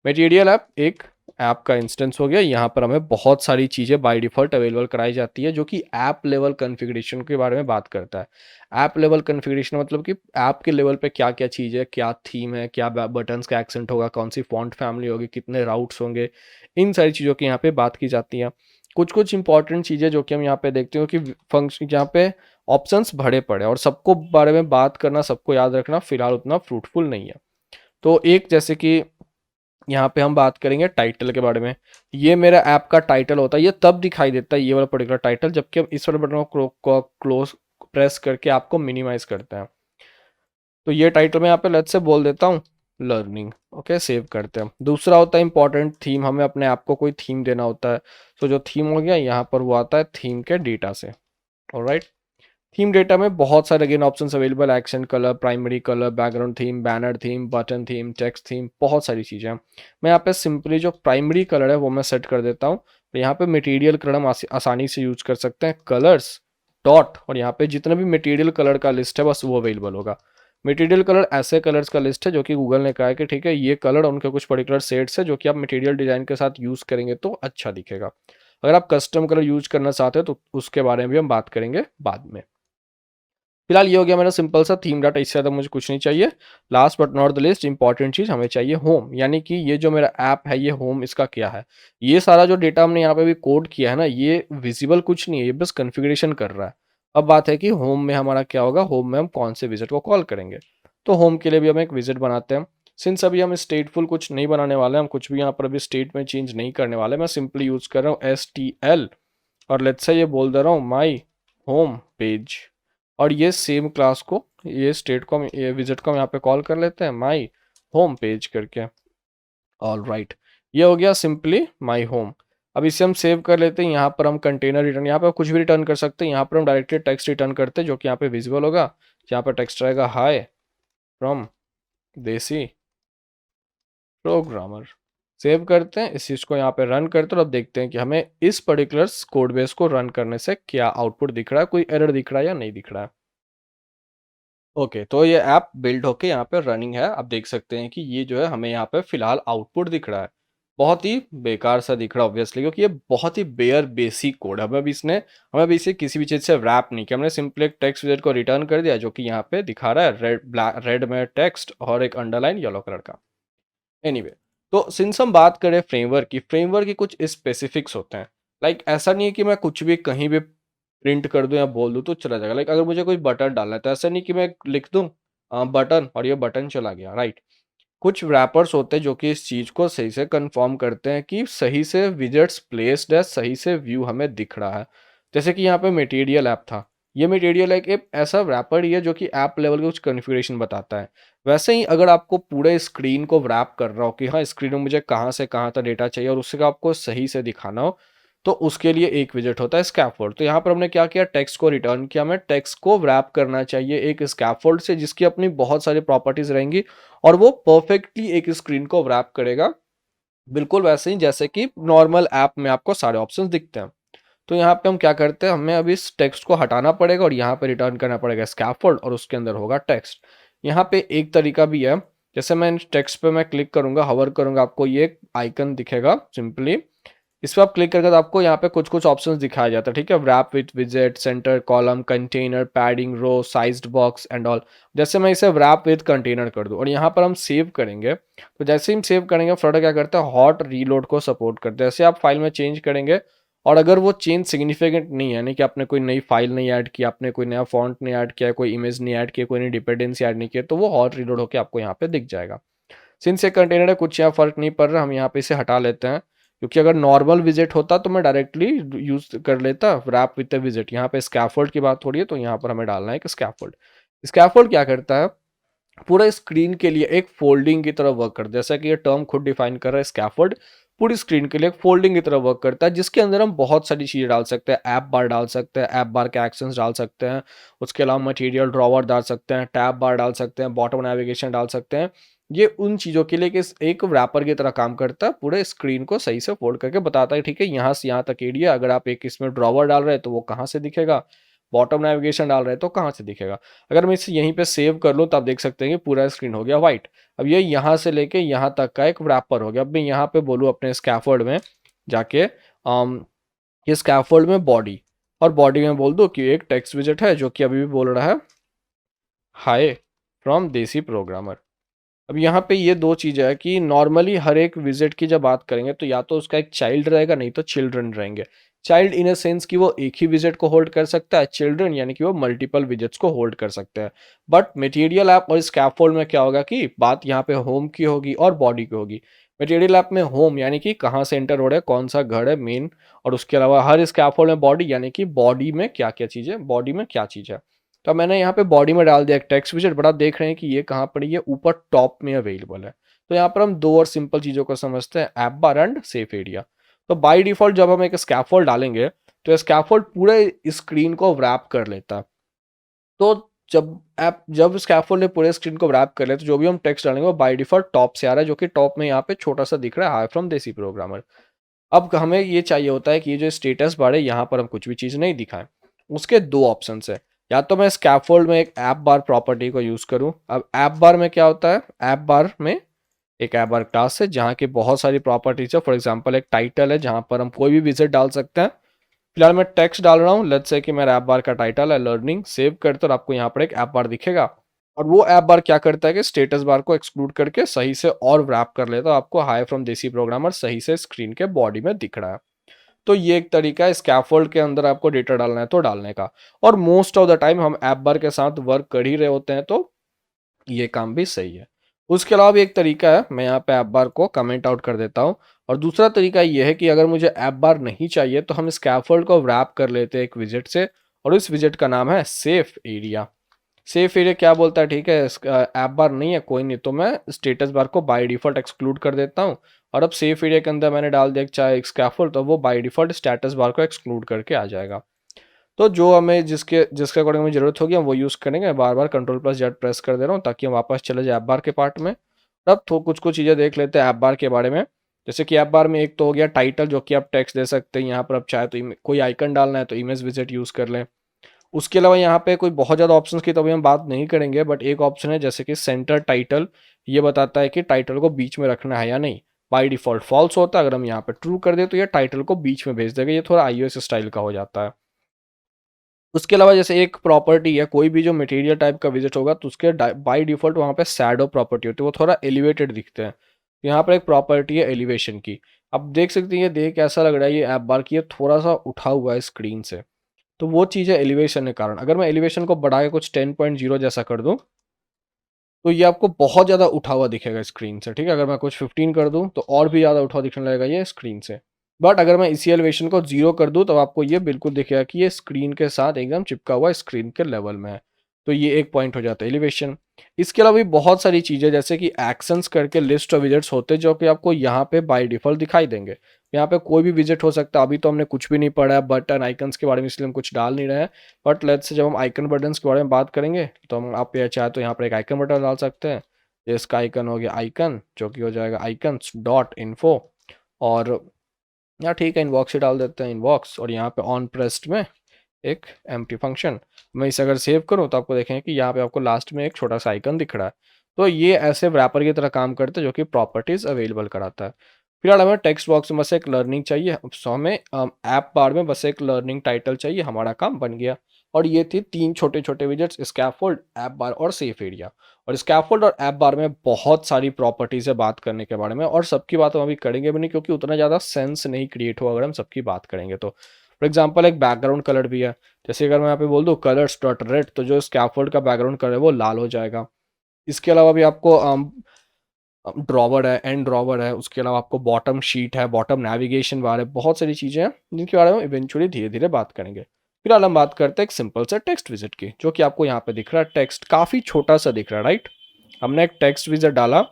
Material app एक ऐप का इंस्टेंस हो गया। यहाँ पर हमें बहुत सारी चीज़ें बाय डिफ़ॉल्ट अवेलेबल कराई जाती है जो कि ऐप लेवल कॉन्फ़िगरेशन के बारे में बात करता है। ऐप लेवल कॉन्फ़िगरेशन मतलब कि ऐप के लेवल पे क्या-क्या चीज़ है, क्या थीम है, क्या ब बटन्स का एक्सेंट होगा, कौन-सी फ़ॉन्ट फैमिली होगी, कितने राउट्स होंगे, इन सारी चीज़ों की यहाँ पे बात की जाती है। कुछ-कुछ इंपॉर्टेंट चीज़ें जो कि हम यहाँ पे देखते हो कि फंक्शन जहाँ पे ऑप्शंस भरे पड़े हैं और सबको बारे में बात करना, सबको याद रखना फ़िलहाल उतना फ्रूटफुल नहीं है। तो एक जैसे कि यहाँ पे हम बात करेंगे टाइटल के बारे में। ये मेरा ऐप का टाइटल होता है, ये तब दिखाई देता है ये वाला पर्टिकुलर टाइटल जबकि हम इस वाले बटन को क्लोज प्रेस करके आपको मिनिमाइज करते हैं। तो ये टाइटल मैं यहाँ पे लेट्स से बोल देता हूँ लर्निंग, ओके, सेव करते हैं। दूसरा होता है इंपॉर्टेंट थीम, हमें अपने ऐप को कोई थीम देना होता है। तो जो थीम हो गया यहाँ पर वो आता है थीम के डेटा से। ऑलराइट, थीम डेटा में बहुत सारे again options available, accent colour, primary colour, background theme, banner theme, button theme, text theme, बहुत सारी चीज़ें हैं। मैं यहाँ पे सिंपली जो प्राइमरी कलर है वो मैं सेट कर देता हूँ। यहाँ पे मटेरियल कलर हम आसानी से यूज कर सकते हैं, कलर्स डॉट, और यहाँ पे जितना भी मटेरियल कलर का लिस्ट है बस वो अवेलेबल होगा। मटेरियल कलर ऐसे कलर्स का लिस्ट है जो कि गूगल ने कहा है कि ठीक है ये कलर उनके कुछ पर्टिकुलर सेट्स है जो कि आप मटेरियल डिजाइन के साथ यूज करेंगे तो अच्छा दिखेगा। अगर आप कस्टम कलर यूज करना चाहते हैं तो उसके बारे में भी हम बात करेंगे बाद में। फिलहाल ये हो गया मेरा सिंपल सा थीम डाटा, इससे ज़्यादा मुझे कुछ नहीं चाहिए। Last but not the list important चीज़ हमें चाहिए होम, यानी कि ये जो मेरा ऐप है ये होम इसका क्या है। ये सारा जो डेटा हमने यहाँ पे भी कोड किया है ना, ये विजिबल कुछ नहीं है, ये बस कॉन्फ़िगरेशन कर रहा है। अब बात है कि होम में हमारा क्या होगा, होम में हम कौन से विजिट को कॉल करेंगे। तो होम के लिए भी हम एक विजिट बनाते हैं। सिंस अभी हम स्टेटफुल कुछ नहीं बनाने वाले हैं, हम कुछ भी यहाँ पर अभी स्टेट में चेंज नहीं करने वाले, मैं सिंपली यूज़ कर रहा हूँ STL, और लेट्स से ये बोल दे रहा हूँ माई होम पेज। और ये सेम क्लास को, ये स्टेट को हम, ये विजिट को हम यहाँ पे कॉल कर लेते हैं माई होम पेज करके। ऑल राइट, ये हो गया सिंपली माई होम। अब इसे हम सेव कर लेते हैं। यहाँ पर हम कंटेनर रिटर्न, यहाँ पर कुछ भी रिटर्न कर सकते हैं। यहाँ पर हम डायरेक्टली टेक्स्ट रिटर्न करते हैं जो कि यहाँ पे विजिबल होगा। यहाँ पर टेक्स्ट रहेगा हाय फ्रॉम देसी प्रोग्रामर। सेव करते हैं, इस चीज़ को यहाँ पे रन करते हैं और अब देखते हैं कि हमें इस पर्टिकुलर कोड बेस को रन करने से क्या आउटपुट दिख रहा है, कोई एरर दिख रहा है या नहीं दिख रहा है। ओके, तो ये ऐप बिल्ड होके यहाँ पे रनिंग है। आप देख सकते हैं कि ये जो है हमें यहाँ पे फिलहाल आउटपुट दिख रहा है। बहुत ही बेकार सा दिख रहा है ऑब्वियसली, क्योंकि ये बहुत ही बेयर बेसिक कोड है। हमें अभी इसे किसी भी चीज़ से रैप नहीं किया, हमने सिंपली एक टेक्स्ट विजेट को रिटर्न कर दिया जो कि यहाँ पे दिखा रहा है रेड में टेक्स्ट और एक अंडरलाइन येलो कलर का। एनीवे, तो सिंस हम बात करें फ्रेमवर्क की कुछ स्पेसिफिक्स होते हैं। लाइक ऐसा नहीं है कि मैं कुछ भी कहीं भी प्रिंट कर दूं या बोल दूं तो चला जाएगा। लाइक अगर मुझे कोई बटन डालना है तो ऐसा नहीं कि मैं लिख दूं बटन और ये बटन चला गया, राइट। कुछ रैपर्स होते हैं जो कि इस चीज को सही से कंफर्म करते हैं कि सही से विजेट्स प्लेस्ड है, सही से व्यू हमें दिख रहा है। जैसे कि यहाँ पे मटेरियल ऐप था, ये मटेरियल एक ऐसा रैपर ही है जो कि ऐप लेवल के कुछ कॉन्फ़िगरेशन बताता है। वैसे ही अगर आपको पूरे स्क्रीन को रैप कर रहा हो कि हाँ स्क्रीन में मुझे कहाँ से कहाँ तक डेटा चाहिए और उससे आपको सही से दिखाना हो, तो उसके लिए एक विजेट होता है स्कैफोल्ड। तो यहाँ पर हमने क्या किया, टेक्स्ट को रिटर्न किया। हमें टेक्स्ट को रैप करना चाहिए एक स्कैफोल्ड से जिसकी अपनी बहुत सारी प्रॉपर्टीज रहेंगी और वो परफेक्टली एक स्क्रीन को रैप करेगा बिल्कुल वैसे ही जैसे कि नॉर्मल ऐप में आपको सारे ऑप्शंस दिखते हैं। तो यहाँ पे हम क्या करते हैं, हमें अब इस टेक्स्ट को हटाना पड़ेगा और यहाँ पे रिटर्न करना पड़ेगा स्कैफोल्ड और उसके अंदर होगा टेक्स्ट। यहाँ पे एक तरीका भी है, जैसे मैं टेक्स्ट पे मैं क्लिक करूंगा, हवर करूंगा, आपको ये आइकन दिखेगा सिंपली। इस पर आप क्लिक करके तो आपको यहाँ पे कुछ कुछ ऑप्शंस दिखाया जाता है, ठीक है। रैप विथ विजेट, center column, container, padding, row, sized box and all. जैसे मैं इसे रैप विथ कंटेनर कर दूं और यहाँ पर हम सेव करेंगे, तो जैसे ही हम सेव करेंगे फ्लटर क्या करता है, हॉट रीलोड को सपोर्ट करता है। जैसे आप फाइल में चेंज करेंगे और अगर वो चेंज सिग्निफिकेंट नहीं है, यानी कि आपने कोई नई फाइल नहीं ऐड की, आपने कोई नया फॉन्ट नहीं ऐड किया, कोई इमेज नहीं ऐड किया, कोई नई डिपेंडेंसी ऐड नहीं किया, तो वो हॉट रीलोड होकर आपको यहाँ पे दिख जाएगा। सिंस ये कंटेनर है, कुछ यहाँ फर्क नहीं पड़ रहा, हम यहाँ पे इसे हटा लेते हैं, क्योंकि अगर नॉर्मल विजिट होता तो मैं डायरेक्टली यूज कर लेता रैप विद द विजिट। यहाँ पे स्कैफोल्ड की बात हो रही है तो यहाँ पर हमें डालना है कि स्कैफोल्ड। स्कैफोल्ड क्या करता है, पूरा स्क्रीन के लिए एक फोल्डिंग की तरह वर्क करता है। जैसा कि ये टर्म खुद डिफाइन कर रहा है, स्कैफोल्ड पूरी स्क्रीन के लिए एक फोल्डिंग की तरह वर्क करता है, जिसके अंदर हम बहुत सारी चीजें डाल सकते हैं। ऐप बार डाल सकते हैं, ऐप बार के एक्शंस डाल सकते हैं, उसके अलावा मटेरियल ड्रॉवर डाल सकते हैं, टैब बार डाल सकते हैं, बॉटम नेविगेशन डाल सकते हैं। ये उन चीजों के लिए कि एक रैपर की तरह काम करता है, पूरे स्क्रीन को सही से फोल्ड करके बताता है, ठीक है, यहाँ से यहाँ तक एरिया, अगर आप एक इसमें ड्रॉवर डाल रहे हैं तो वो कहाँ से दिखेगा, बॉटम नेविगेशन डाल रहे हैं तो कहाँ से दिखेगा। अगर मैं इसे यहीं पे सेव कर लूँ तो आप देख सकते हैं कि पूरा स्क्रीन हो गया व्हाइट। अब ये यहाँ से लेके यहाँ तक का एक रैपर हो गया। अब मैं यहाँ पे बोलूँ अपने स्कैफोल्ड में जाके ये स्कैफोल्ड में बॉडी, और बॉडी में बोल दो कि एक टेक्स्ट विजेट है जो कि अभी भी बोल रहा है हाय फ्रॉम देसी प्रोग्रामर। अब यहाँ पे ये दो चीज़ें है कि नॉर्मली हर एक विजिट की जब बात करेंगे तो या तो उसका एक चाइल्ड रहेगा, नहीं तो चिल्ड्रन रहेंगे। चाइल्ड इन अ सेंस कि वो एक ही विजिट को होल्ड कर सकता है, चिल्ड्रन यानी कि वो मल्टीपल विजिट्स को होल्ड कर सकते हैं। बट मटेरियल ऐप और स्कैफोल्ड में क्या होगा कि बात यहाँ पे होम की होगी और बॉडी की होगी। मटेरियल ऐप में होम यानी कि कहाँ से एंटर हो रहा है, कौन सा घर है मेन, और उसके अलावा हर स्कैफोल्ड में बॉडी यानी कि बॉडी में क्या क्या चीज़ है, बॉडी में क्या चीज़ है। तो मैंने यहाँ पे बॉडी में डाल दिया एक टेक्स्ट विजेट, बट आप देख रहे हैं कि ये कहाँ पर, ये ऊपर टॉप में अवेलेबल है। तो यहाँ पर हम दो और सिंपल चीज़ों को समझते हैं, app bar and safe area. तो बाय डिफॉल्ट जब हम एक स्कैफोल्ड डालेंगे तो स्कैफोल्ड पूरे स्क्रीन को रैप कर लेता है। तो जब स्कैफोल्ड ने पूरे स्क्रीन को रैप कर लिया तो जो भी हम टेक्स्ट डालेंगे वो बाय डिफॉल्ट टॉप से आ रहा है, जो कि टॉप में यहाँ पे छोटा सा दिख रहा है, हाई फ्रॉम देसी प्रोग्रामर। अब हमें ये चाहिए होता है कि ये जो स्टेटस बार है यहाँ पर हम कुछ भी चीज़ नहीं दिखाएं। उसके दो ऑप्शन है, या तो मैं स्कैफोल्ड में एक ऐप बार प्रॉपर्टी को यूज करूं। अब ऐप बार में क्या होता है, ऐप बार में एक ऐप बार क्लास है जहाँ की बहुत सारी प्रॉपर्टीज है। फॉर एग्जांपल एक टाइटल है जहाँ पर हम कोई भी विजिट डाल सकते हैं। फिलहाल मैं टेक्स्ट डाल रहा हूँ, लेट्स से कि मेरा ऐप बार का टाइटल है लर्निंग, सेव करते और आपको यहाँ पर एक ऐप बार दिखेगा। और वो ऐप बार क्या करता है कि स्टेटस बार को एक्सक्लूड करके सही से और रैप कर लेता है, आपको हाई फ्रॉम देसी प्रोग्रामर सही से स्क्रीन के बॉडी में दिख रहा है। तो ये एक तरीका है स्कैफोल्ड के अंदर आपको डेटा डालना है तो डालने का। और मोस्ट ऑफ द टाइम हम ऐप बार के साथ वर्क कर ही रहे होते हैं तो ये काम भी सही है। उसके अलावा भी एक तरीका है, मैं यहाँ पे ऐप बार को कमेंट आउट कर देता हूँ। और दूसरा तरीका ये है कि अगर मुझे ऐप बार नहीं चाहिए तो हम स्कैफोल्ड को रैप कर लेते हैं एक विजिट से, और इस विजिट का नाम है सेफ एरिया। सेफ एरिया क्या बोलता है, ठीक है, ऐप बार नहीं है कोई नहीं, तो मैं स्टेटस बार को बाय डिफॉल्ट एक्सक्लूड कर देता हूँ। और अब सेफ एरिया के अंदर मैंने डाल दिया चाहे एक स्कैफोल्ड, तो वो बाय डिफॉल्ट स्टेटस बार को एक्सक्लूड करके आ जाएगा। तो जो हमें जिसके जिसके अकॉर्डिंग हमें जरूरत होगी हम वो यूज़ करेंगे। बार बार कंट्रोल प्लस जेड प्रेस कर दे रहा हूँ ताकि हम वापस चले जाए ऐप बार के पार्ट में। अब तो कुछ कुछ चीज़ें देख लेते हैं ऐप बार के बारे में। जैसे कि ऐप बार में एक तो हो गया टाइटल, जो कि आप टेक्स्ट दे सकते हैं। यहाँ पर आप चाहे तो कोई आइकन डालना है तो इमेज विजिट यूज़ कर लें। उसके अलावा यहाँ पे कोई बहुत ज़्यादा ऑप्शंस की तो अभी हम बात नहीं करेंगे, बट एक ऑप्शन है जैसे कि सेंटर टाइटल। ये बताता है कि टाइटल को बीच में रखना है या नहीं। बाय डिफॉल्ट फॉल्स होता है, अगर हम यहाँ पे ट्रू कर दें तो ये टाइटल को बीच में भेज देगा। ये थोड़ा iOS स्टाइल का हो जाता है। उसके अलावा जैसे एक प्रॉपर्टी है, कोई भी जो मटेरियल टाइप का विजिट होगा तो उसके बाय डिफॉल्ट वहाँ पे शैडो प्रॉपर्टी होती है, वो थोड़ा एलिवेटेड दिखते हैं। तो यहाँ पर एक प्रॉपर्टी है एलिवेशन की। अब देख सकते हैं ये देख कैसा लग रहा है, ये ऐप बार की ये थोड़ा सा उठा हुआ है स्क्रीन से। तो वो चीज़ है एलिवेशन के कारण। अगर मैं एलिवेशन को बढ़ा के कुछ 10.0 जैसा कर दूं तो ये आपको बहुत ज़्यादा उठा हुआ दिखेगा स्क्रीन से, ठीक है। अगर मैं कुछ 15 कर दूं तो और भी ज़्यादा उठा हुआ दिखने लगेगा ये स्क्रीन से। बट अगर मैं इसी एलिवेशन को 0 कर दूं तो आपको ये बिल्कुल दिखेगा कि ये स्क्रीन के साथ एकदम चिपका हुआ स्क्रीन के लेवल में है। तो ये एक पॉइंट हो जाता है एलिवेशन। इसके अलावा भी बहुत सारी चीज़ें जैसे कि एक्शंस करके लिस्ट ऑफ विजिट्स होते हैं जो कि आपको यहाँ पे बाय डिफॉल्ट दिखाई देंगे। यहाँ पे कोई भी विजिट हो सकता है। अभी तो हमने कुछ भी नहीं पढ़ा है बटन आइकन्स के बारे में, इसलिए हम कुछ डाल नहीं रहे हैं। बट लेट्स से जब हम आइकन बटन्स के बारे में बात करेंगे तो हम आप ये चाहे तो यहाँ पर एक आइकन बटन डाल सकते हैं। इसका आइकन हो गया आइकन, जो कि हो जाएगा आइकन्स डॉट इन्फो। और यहाँ ठीक है इनबॉक्स ही डाल देते हैं इनबॉक्स, और यहाँ पे ऑन प्रेस्ड में एक एम्प्टी फंक्शन। मैं इसे अगर सेव करूँ तो आपको देखें कि यहाँ पे आपको लास्ट में एक छोटा सा आइकन दिख रहा है। तो ये ऐसे रैपर की तरह काम करता है जो कि प्रॉपर्टीज अवेलेबल कराता है। फिलहाल हमें टेक्स्ट बॉक्स में बस एक लर्निंग चाहिए, सो हमें ऐप बार में बस एक लर्निंग टाइटल चाहिए, हमारा काम बन गया। और ये थी 3 छोटे-छोटे विजेट्स, स्कैफोल्ड, ऐप बार और सेफ एरिया। और स्कैफोल्ड और ऐप बार में बहुत सारी प्रॉपर्टीज़ है बात करने के बारे में, और सबकी बात हम अभी करेंगे भी नहीं क्योंकि उतना ज़्यादा सेंस नहीं क्रिएट होगा अगर हम सबकी बात करेंगे तो। फॉर एग्जांपल एक बैकग्राउंड कलर भी है। जैसे अगर मैं यहाँ पे बोल दूँ कलर्स डॉट रेड, तो जो स्कैफोल्ड का बैकग्राउंड कलर है वो लाल हो जाएगा। इसके अलावा भी आपको ड्रॉवर है, एंड ड्रॉवर है, उसके अलावा आपको बॉटम शीट है, बॉटम नेविगेशन बार है, बहुत सारी चीज़ें हैं जिनके बारे में इवेंचुअली धीरे-धीरे बात करेंगे। फिलहाल हम बात करते हैं एक सिंपल सा टेक्स्ट विज़िट की, जो कि आपको यहाँ पे दिख रहा है। टेक्स्ट काफ़ी छोटा-सा दिख रहा है, राइट? हमने एक टेक्स्ट विज़िट डाला,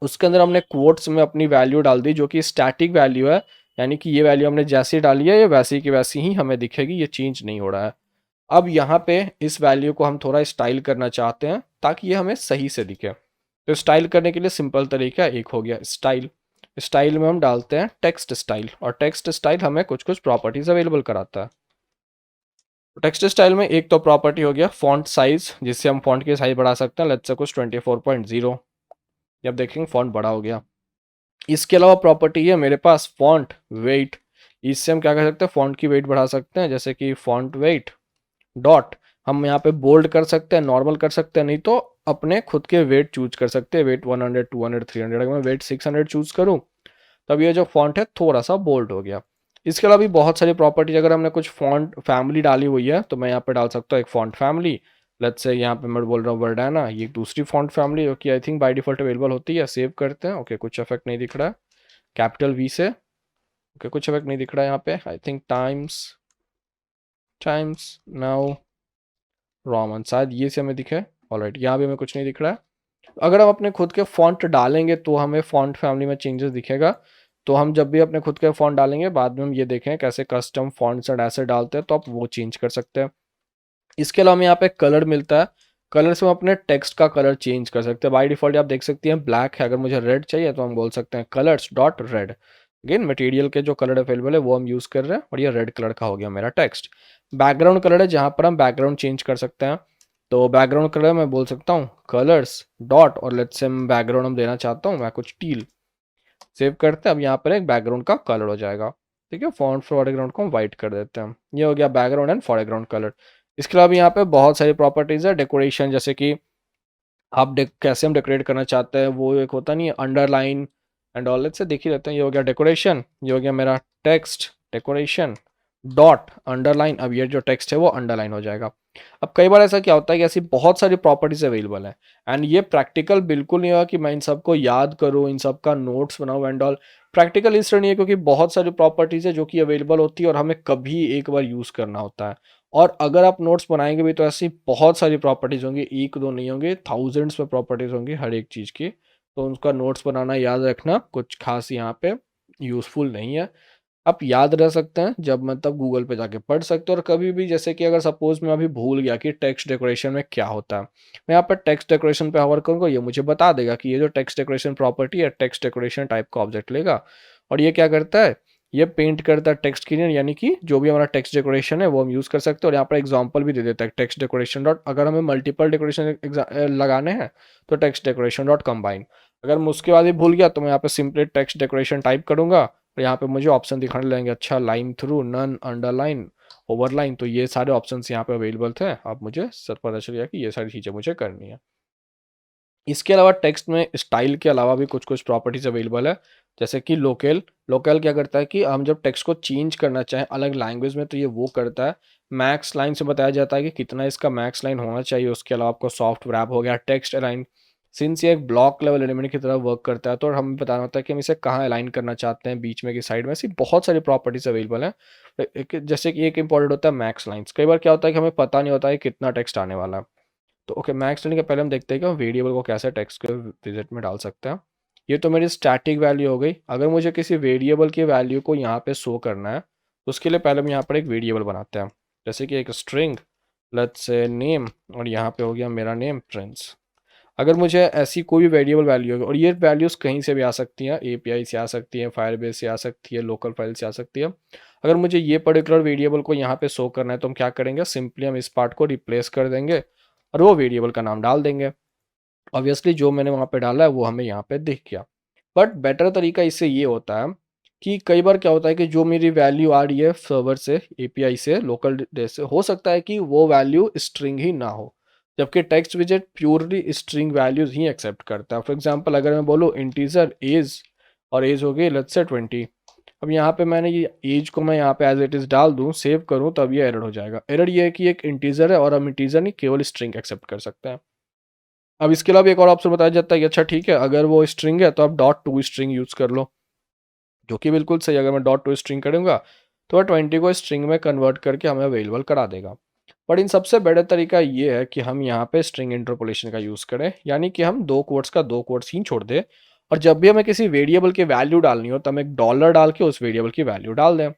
उसके अंदर हमने क्वोट्स में अपनी वैल्यू डाल दी जो कि स्टैटिक वैल्यू है, यानी कि ये वैल्यू हमने जैसी डाली है ये वैसी की वैसी ही हमें दिखेगी, ये चेंज नहीं हो रहा है। अब यहाँ पे इस वैल्यू को हम थोड़ा स्टाइल करना चाहते हैं ताकि ये हमें सही से दिखे। तो स्टाइल करने के लिए सिंपल तरीका एक हो गया स्टाइल। स्टाइल में हम डालते हैं टेक्स्ट स्टाइल, और टेक्स्ट स्टाइल हमें कुछ कुछ प्रॉपर्टीज अवेलेबल कराता है। टेक्स्ट स्टाइल में एक तो प्रॉपर्टी हो गया फॉन्ट साइज, जिससे हम फॉन्ट की साइज बढ़ा सकते हैं। लेट्स से कुछ 24.0, जब देखेंगे फॉन्ट बड़ा हो गया। इसके अलावा प्रॉपर्टी है मेरे पास फॉन्ट वेट, इससे हम क्या कर सकते हैं फॉन्ट की वेट बढ़ा सकते हैं, जैसे कि फॉन्ट वेट डॉट, हम यहाँ पे बोल्ड कर सकते हैं, नॉर्मल कर सकते हैं, नहीं तो अपने खुद के वेट चूज कर सकते हैं। वेट 100, 200, 300, अगर मैं वेट 600 चूज करूँ तब ये जो फॉन्ट है थोड़ा सा बोल्ड हो गया। इसके अलावा भी बहुत सारी प्रॉपर्टीज, अगर हमने कुछ फॉन्ट फैमिली डाली हुई है तो मैं यहाँ पे डाल सकता हूँ एक फॉन्ट फैमिली। लेट्स से यहाँ पे मैं बोल रहा हूँ वर्डाना, ये एक दूसरी फॉन्ट फैमिली जो कि I think by default available होती है। सेव करते हैं, ओके कुछ इफेक्ट नहीं दिख रहा है, कैपिटल वी से, ओके कुछ इफेक्ट नहीं दिख रहा है यहाँ पे। I think times times now Roman, शायद ये से हमें दिखे। ऑलराइट, यहाँ भी हमें कुछ नहीं दिख रहा है। अगर हम अपने खुद के फॉन्ट डालेंगे तो हमें फॉन्ट फैमिली में चेंजेस दिखेगा। तो हम जब भी अपने खुद के फॉन्ट डालेंगे बाद में हम ये देखें कैसे कस्टम फॉन्ट्स एंड ऐसे डालते हैं, तो आप वो चेंज कर सकते हैं। इसके अलावा हमें यहाँ पे कलर मिलता है, कलर से हम अपने टेक्स्ट का कलर चेंज कर सकते हैं। बाय डिफॉल्ट आप देख सकती हैं ब्लैक है, अगर मुझे रेड चाहिए तो हम बोल सकते हैं colours dot red. Again material के जो कलर अवेलेबल है वो हम यूज़ कर रहे हैं, और ये रेड कलर का हो गया मेरा टेक्स्ट। बैकग्राउंड कलर है जहाँ पर हम बैकग्राउंड चेंज कर सकते हैं। तो बैकग्राउंड कलर मैं बोल सकता हूँ कलर्स डॉट, और लेट्स से बैकग्राउंड हम देना चाहता हूँ मैं कुछ टील। सेव करते हैं, अब यहाँ पर एक बैकग्राउंड का कलर हो जाएगा। ठीक है, फॉन्ट फोरग्राउंड को हम वाइट कर देते हैं। ये हो गया बैकग्राउंड एंड फोरग्राउंड कलर। इसके अलावा यहाँ पे बहुत सारी प्रॉपर्टीज है डेकोरेशन, जैसे कि आप कैसे हम डेकोरेट करना चाहते हैं, वो एक होता नहीं है अंडरलाइन एंड ऑल, से देख ही रहते हैं। ये हो गया डेकोरेशन, ये हो गया मेरा टेक्स्ट डेकोरेशन डॉट अंडरलाइन। अब ये जो टेक्स्ट है वो अंडरलाइन हो जाएगा। अब कई बार ऐसा क्या होता है कि ऐसी बहुत सारी प्रॉपर्टीज अवेलेबल है, एंड ये प्रैक्टिकल बिल्कुल नहीं होगा कि मैं इन सबको याद करूँ, इन सब का नोट्स बनाऊँ एंड ऑल। प्रैक्टिकल इसलिए नहीं है क्योंकि बहुत सारी प्रॉपर्टीज है जो कि अवेलेबल होती है और हमें कभी एक बार यूज़ करना होता है। और अगर आप नोट्स बनाएंगे भी तो ऐसी बहुत सारी प्रॉपर्टीज होंगी, एक दो नहीं होंगे, थाउजेंड्स में प्रॉपर्टीज होंगी हर एक चीज़ की। तो उनका नोट्स बनाना याद रखना कुछ खास यहाँ पे यूज़फुल नहीं है। आप याद रह सकते हैं जब मतलब गूगल पे जाके पढ़ सकते हो, और कभी भी जैसे कि अगर सपोज मैं अभी भूल गया कि टेक्स्ट डेकोरेशन में क्या होता है, मैं यहाँ पर टेक्स्ट डेकोरेशन पे होवर करूँगा, ये मुझे बता देगा कि ये जो टेक्स्ट डेकोरेशन प्रॉपर्टी है टेक्स्ट डेकोरेशन टाइप का ऑब्जेक्ट लेगा, और ये क्या करता है, ये पेंट करता है टेक्स्ट की, यानी कि जो भी हमारा टेक्स्ट डेकोरेशन है वो हम यूज़ कर सकते हैं। और यहाँ पर एग्जाम्पल भी दे देता है टेक्स्ट डेकोरेशन डॉट, अगर हमें मल्टीपल डेकोरेशन लगाने हैं तो टेक्स्ट डेकोरेशन डॉट कंबाइन। अगर मैं उसके बाद भी भूल गया तो मैं यहाँ पे सिंपली टेक्स्ट डेकोरेशन टाइप करूँगा, और यहाँ पे मुझे ऑप्शन दिखाने लगेंगे, अच्छा line through, none, underline, overline. तो ये सारे ऑप्शंस यहाँ पे अवेलेबल थे। अब मुझे सब पता चल गया कि ये सारी चीज़ें मुझे करनी है। इसके अलावा टेक्स्ट में स्टाइल के अलावा भी कुछ कुछ प्रॉपर्टीज अवेलेबल है, जैसे कि लोकल। लोकल क्या करता है कि हम जब टेक्स्ट को चेंज करना चाहें अलग लैंग्वेज में तो ये वो करता है। मैक्स लाइन से बताया जाता है कि कितना इसका मैक्स लाइन होना चाहिए। उसके अलावा आपको सॉफ्ट रैप हो गया, टेक्स्ट अलाइन, सिंस ये एक ब्लॉक लेवल एलिमेंट की तरह वर्क करता है तो हमें बताना होता है कि हम इसे कहाँ अलाइन करना चाहते हैं, बीच में कि साइड में। ऐसी बहुत सारी प्रॉपर्टीज अवेलेबल हैं। जैसे कि एक इंपॉर्टेंट होता है मैक्स लाइन्स। कई बार क्या होता है कि हमें पता नहीं होता है कितना टेक्स्ट आने वाला है। तो ओके, मैक्स लेने के पहले हम देखते हैं कि हम वेरिएबल को कैसे टेक्स्ट के विजिट में डाल सकते हैं। ये तो मेरी स्टैटिक वैल्यू हो गई। अगर मुझे किसी वेरिएबल की वैल्यू को यहाँ पे शो करना है तो उसके लिए पहले हम यहाँ पर एक वेरिएबल बनाते हैं, जैसे कि एक स्ट्रिंग, लेट्स से नेम, और यहाँ पे हो गया मेरा नेम प्रिंस। अगर मुझे ऐसी कोई भी वेरिएबल वैल्यू है और ये वैल्यूज़ कहीं से भी आ सकती हैं, एपीआई से आ सकती हैं, फायरबेस से आ सकती है, लोकल फाइल से आ सकती है। अगर मुझे ये पर्टिकुलर वेरिएबल को यहाँ पे शो करना है तो हम क्या करेंगे, सिंपली हम इस पार्ट को रिप्लेस कर देंगे और वो वेरिएबल का नाम डाल देंगे। ऑब्वियसली जो मैंने वहाँ पे डाला है वो हमें यहाँ पे दिख गया। बट बेटर तरीका इससे ये होता है कि कई बार क्या होता है कि जो मेरी वैल्यू आ रही है सर्वर से, एपीआई से, लोकल डेटा से, हो सकता है कि वो वैल्यू स्ट्रिंग ही ना हो, जबकि टेक्स्ट विजेट प्योरली स्ट्रिंग वैल्यूज ही एक्सेप्ट करता है। फॉर एग्जांपल अगर मैं बोलूँ इंटीजर एज, और एज हो गई लेट्स से 20। अब यहाँ पे मैंने ये एज को मैं यहाँ पे एज इट इज डाल दूँ, सेव करूँ, तब ये एरर हो जाएगा। एरर ये है कि एक इंटीजर है और हम इंटीजर नहीं केवल स्ट्रिंग एक्सेप्ट कर सकते हैं। अब इसके अलावा एक और ऑप्शन बताया जाता है कि अच्छा ठीक है, अगर वो स्ट्रिंग है तो आप डॉट टू स्ट्रिंग यूज़ कर लो, जो कि बिल्कुल सही। अगर मैं डॉट टू स्ट्रिंग करूँगा तो वह 20 को स्ट्रिंग में कन्वर्ट करके हमें अवेलेबल करा देगा। बट इन सबसे बेटर तरीका ये है कि हम यहाँ पे स्ट्रिंग इंटरपोलेशन का यूज़ करें, यानी कि हम दो कोट्स का दो कोट्स ही छोड़ दें, और जब भी हमें किसी वेरिएबल की वैल्यू डालनी हो तो हम एक डॉलर डाल के उस वेरिएबल की वैल्यू डाल दें।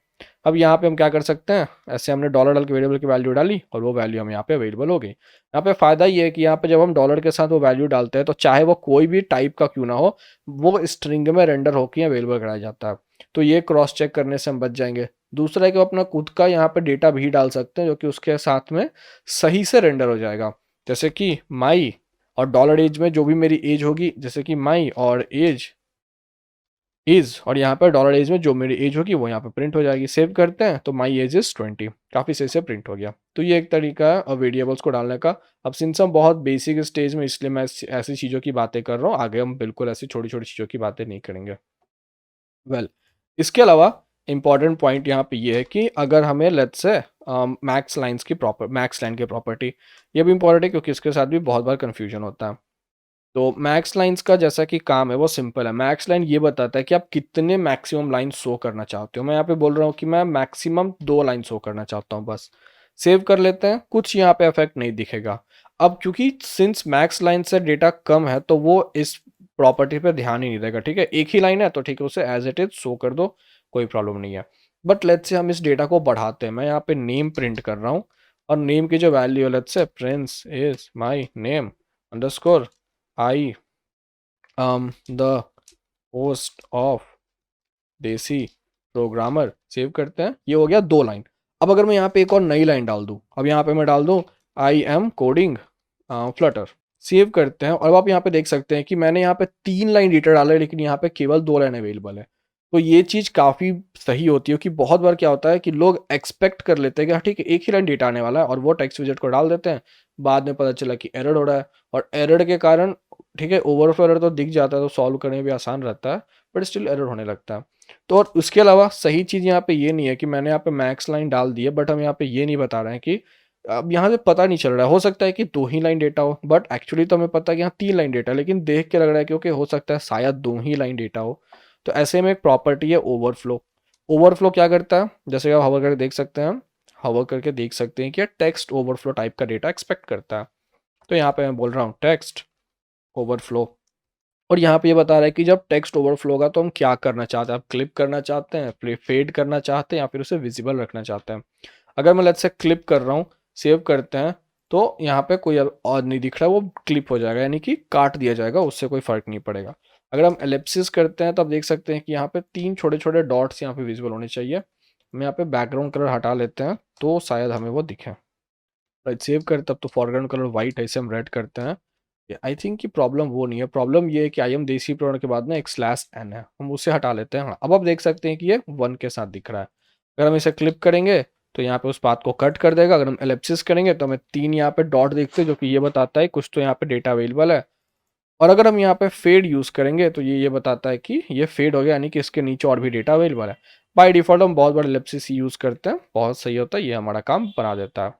अब यहाँ पे हम क्या कर सकते हैं, ऐसे हमने डॉलर डाल के वेरिएबल की वैल्यू डाली और वो वैल्यू हम यहाँ पे अवेलेबल हो गई। यहाँ पे फ़ायदा ये है कि यहाँ पे जब हम डॉलर के साथ वो वैल्यू डालते हैं तो चाहे वो कोई भी टाइप का क्यों ना हो, वो स्ट्रिंग में रेंडर होकर अवेलेबल कराया जाता है। तो ये क्रॉस चेक करने से हम बच जाएंगे। दूसरा है कि वो अपना खुद का यहाँ पे डेटा भी डाल सकते हैं, जो कि उसके साथ में सही से रेंडर हो जाएगा। जैसे कि माई और डॉलर एज में जो भी मेरी एज होगी, जैसे कि माई और एज इज, और यहाँ पर डॉलर एज में जो मेरी एज होगी वो यहाँ पे प्रिंट हो जाएगी। सेव करते हैं तो माई एज इज 20, काफ़ी सही से प्रिंट हो गया। तो ये एक तरीका है वेरिएबल्स को डालने का। अब सिंस हम बहुत बेसिक स्टेज में, इसलिए मैं ऐसी चीज़ों की बातें कर रहा हूँ, आगे हम बिल्कुल ऐसी छोटी छोटी चीज़ों की बातें नहीं करेंगे। वेल इसके अलावा इंपॉर्टेंट पॉइंट यहाँ पे ये है कि अगर हमें लेट्स से मैक्स लाइन की प्रॉपर्टी, ये भी इंपॉर्टेंट है क्योंकि इसके साथ भी बहुत बार कन्फ्यूजन होता है। तो मैक्स लाइन्स का जैसा कि काम है वो सिंपल है। मैक्स लाइन ये बताता है कि आप कितने मैक्सिमम लाइन शो करना चाहते हो। मैं यहाँ पे बोल रहा हूँ कि मैं मैक्सिमम 2 लाइन शो करना चाहता हूँ बस। सेव कर लेते हैं, कुछ यहाँ पे इफेक्ट नहीं दिखेगा। अब क्योंकि सिंस मैक्स लाइन से डेटा कम है तो वो इस प्रॉपर्टी पे ध्यान ही नहीं देगा। ठीक है, एक ही लाइन है तो ठीक है, उसे एज इट इज शो कर दो, कोई प्रॉब्लम नहीं है। बट लेट्स से हम इस डेटा को बढ़ाते हैं। मैं यहाँ पे नेम प्रिंट कर रहा हूँ और नेम की जो वैल्यू है, let's say Prince is my name underscore I the host of देसी प्रोग्रामर। सेव करते हैं, ये हो गया 2 लाइन। अब अगर मैं यहाँ पे एक और नई लाइन डाल दूँ, अब यहाँ पे मैं डाल दूँ I am coding Flutter. Save करते हैं और अब आप यहाँ पे देख सकते हैं कि मैंने यहाँ पे 3 लाइन डेटा डाला है, लेकिन यहाँ पे केवल 2 लाइन अवेलेबल है। तो ये चीज़ काफ़ी सही होती है कि बहुत बार क्या होता है कि लोग एक्सपेक्ट कर लेते हैं कि हाँ ठीक है, एक ही लाइन डेटा आने वाला है, और वो टेक्स्ट विजेट को डाल देते हैं। बाद में पता चला कि एरर हो रहा है, और एरर के कारण ठीक है, ओवरफ्लो एरर तो दिख जाता है तो सॉल्व करने में भी आसान रहता है, बट स्टिल एरर होने लगता है। तो और उसके अलावा सही चीज़ यहाँ पे ये नहीं है कि मैंने यहाँ पे मैक्स लाइन डाल दी है, बट हम यहाँ पे ये नहीं बता रहे हैं कि अब यहाँ से पता नहीं चल रहा है, हो सकता है कि 2 ही लाइन डेटा हो, बट एक्चुअली तो हमें पता है कि यहाँ 3 लाइन डेटा है, लेकिन देख के लग रहा है कि ओके हो सकता है शायद 2 ही लाइन डेटा हो। तो ऐसे में एक प्रॉपर्टी है ओवरफ्लो। ओवरफ्लो क्या करता है, जैसे आप हवर करके देख सकते हैं, हवर करके देख सकते हैं कि टेक्स्ट ओवरफ्लो टाइप का डेटा एक्सपेक्ट करता है। तो यहाँ पे मैं बोल रहा हूँ टेक्स्ट ओवरफ्लो, और यहाँ पे ये बता रहा है कि जब टेक्स्ट ओवरफ्लो होगा तो हम क्या करना चाहते हैं। आप क्लिप करना चाहते हैं, फेड करना चाहते हैं, या फिर उसे विजिबल रखना चाहते हैं। अगर मैं लेट्स से क्लिप कर रहा हूँ, सेव करते हैं, तो यहाँ पे कोई और नहीं दिख रहा है, वो क्लिप हो जाएगा, यानी कि काट दिया जाएगा, उससे कोई फर्क नहीं पड़ेगा। अगर हम एलिप्सिस करते हैं तो आप देख सकते हैं कि यहाँ पे 3 छोटे छोटे डॉट्स यहाँ पे विजिबल होने चाहिए। हम यहाँ पे बैकग्राउंड कलर हटा लेते हैं तो शायद हमें वो दिखे। राइट, सेव कर, तब तो फॉरग्राउंड कलर वाइट है, इसे हम रेड करते हैं। आई थिंक कि प्रॉब्लम वो नहीं है, प्रॉब्लम ये है कि आई एम देसी प्रोग्राम के बाद ना एक स्लैश एन है, हम उसे हटा लेते हैं। हाँ, अब आप देख सकते हैं कि ये 1 के साथ दिख रहा है। अगर हम इसे क्लिक करेंगे तो यहाँ पे उस बात को कट कर देगा। अगर हम एलिप्सिस करेंगे तो हमें 3 यहाँ पे डॉट देखते हैं, जो कि ये बताता है कुछ तो यहाँ पे डेटा अवेलेबल है। और अगर हम यहाँ पे फेड यूज़ करेंगे तो ये बताता है कि ये फेड हो गया, यानी कि इसके नीचे और भी डेटा अवेलेबल है। बाय डिफॉल्ट हम बहुत बड़ा एलिप्सिस यूज़ करते हैं, बहुत सही होता है, ये हमारा काम बना देता है।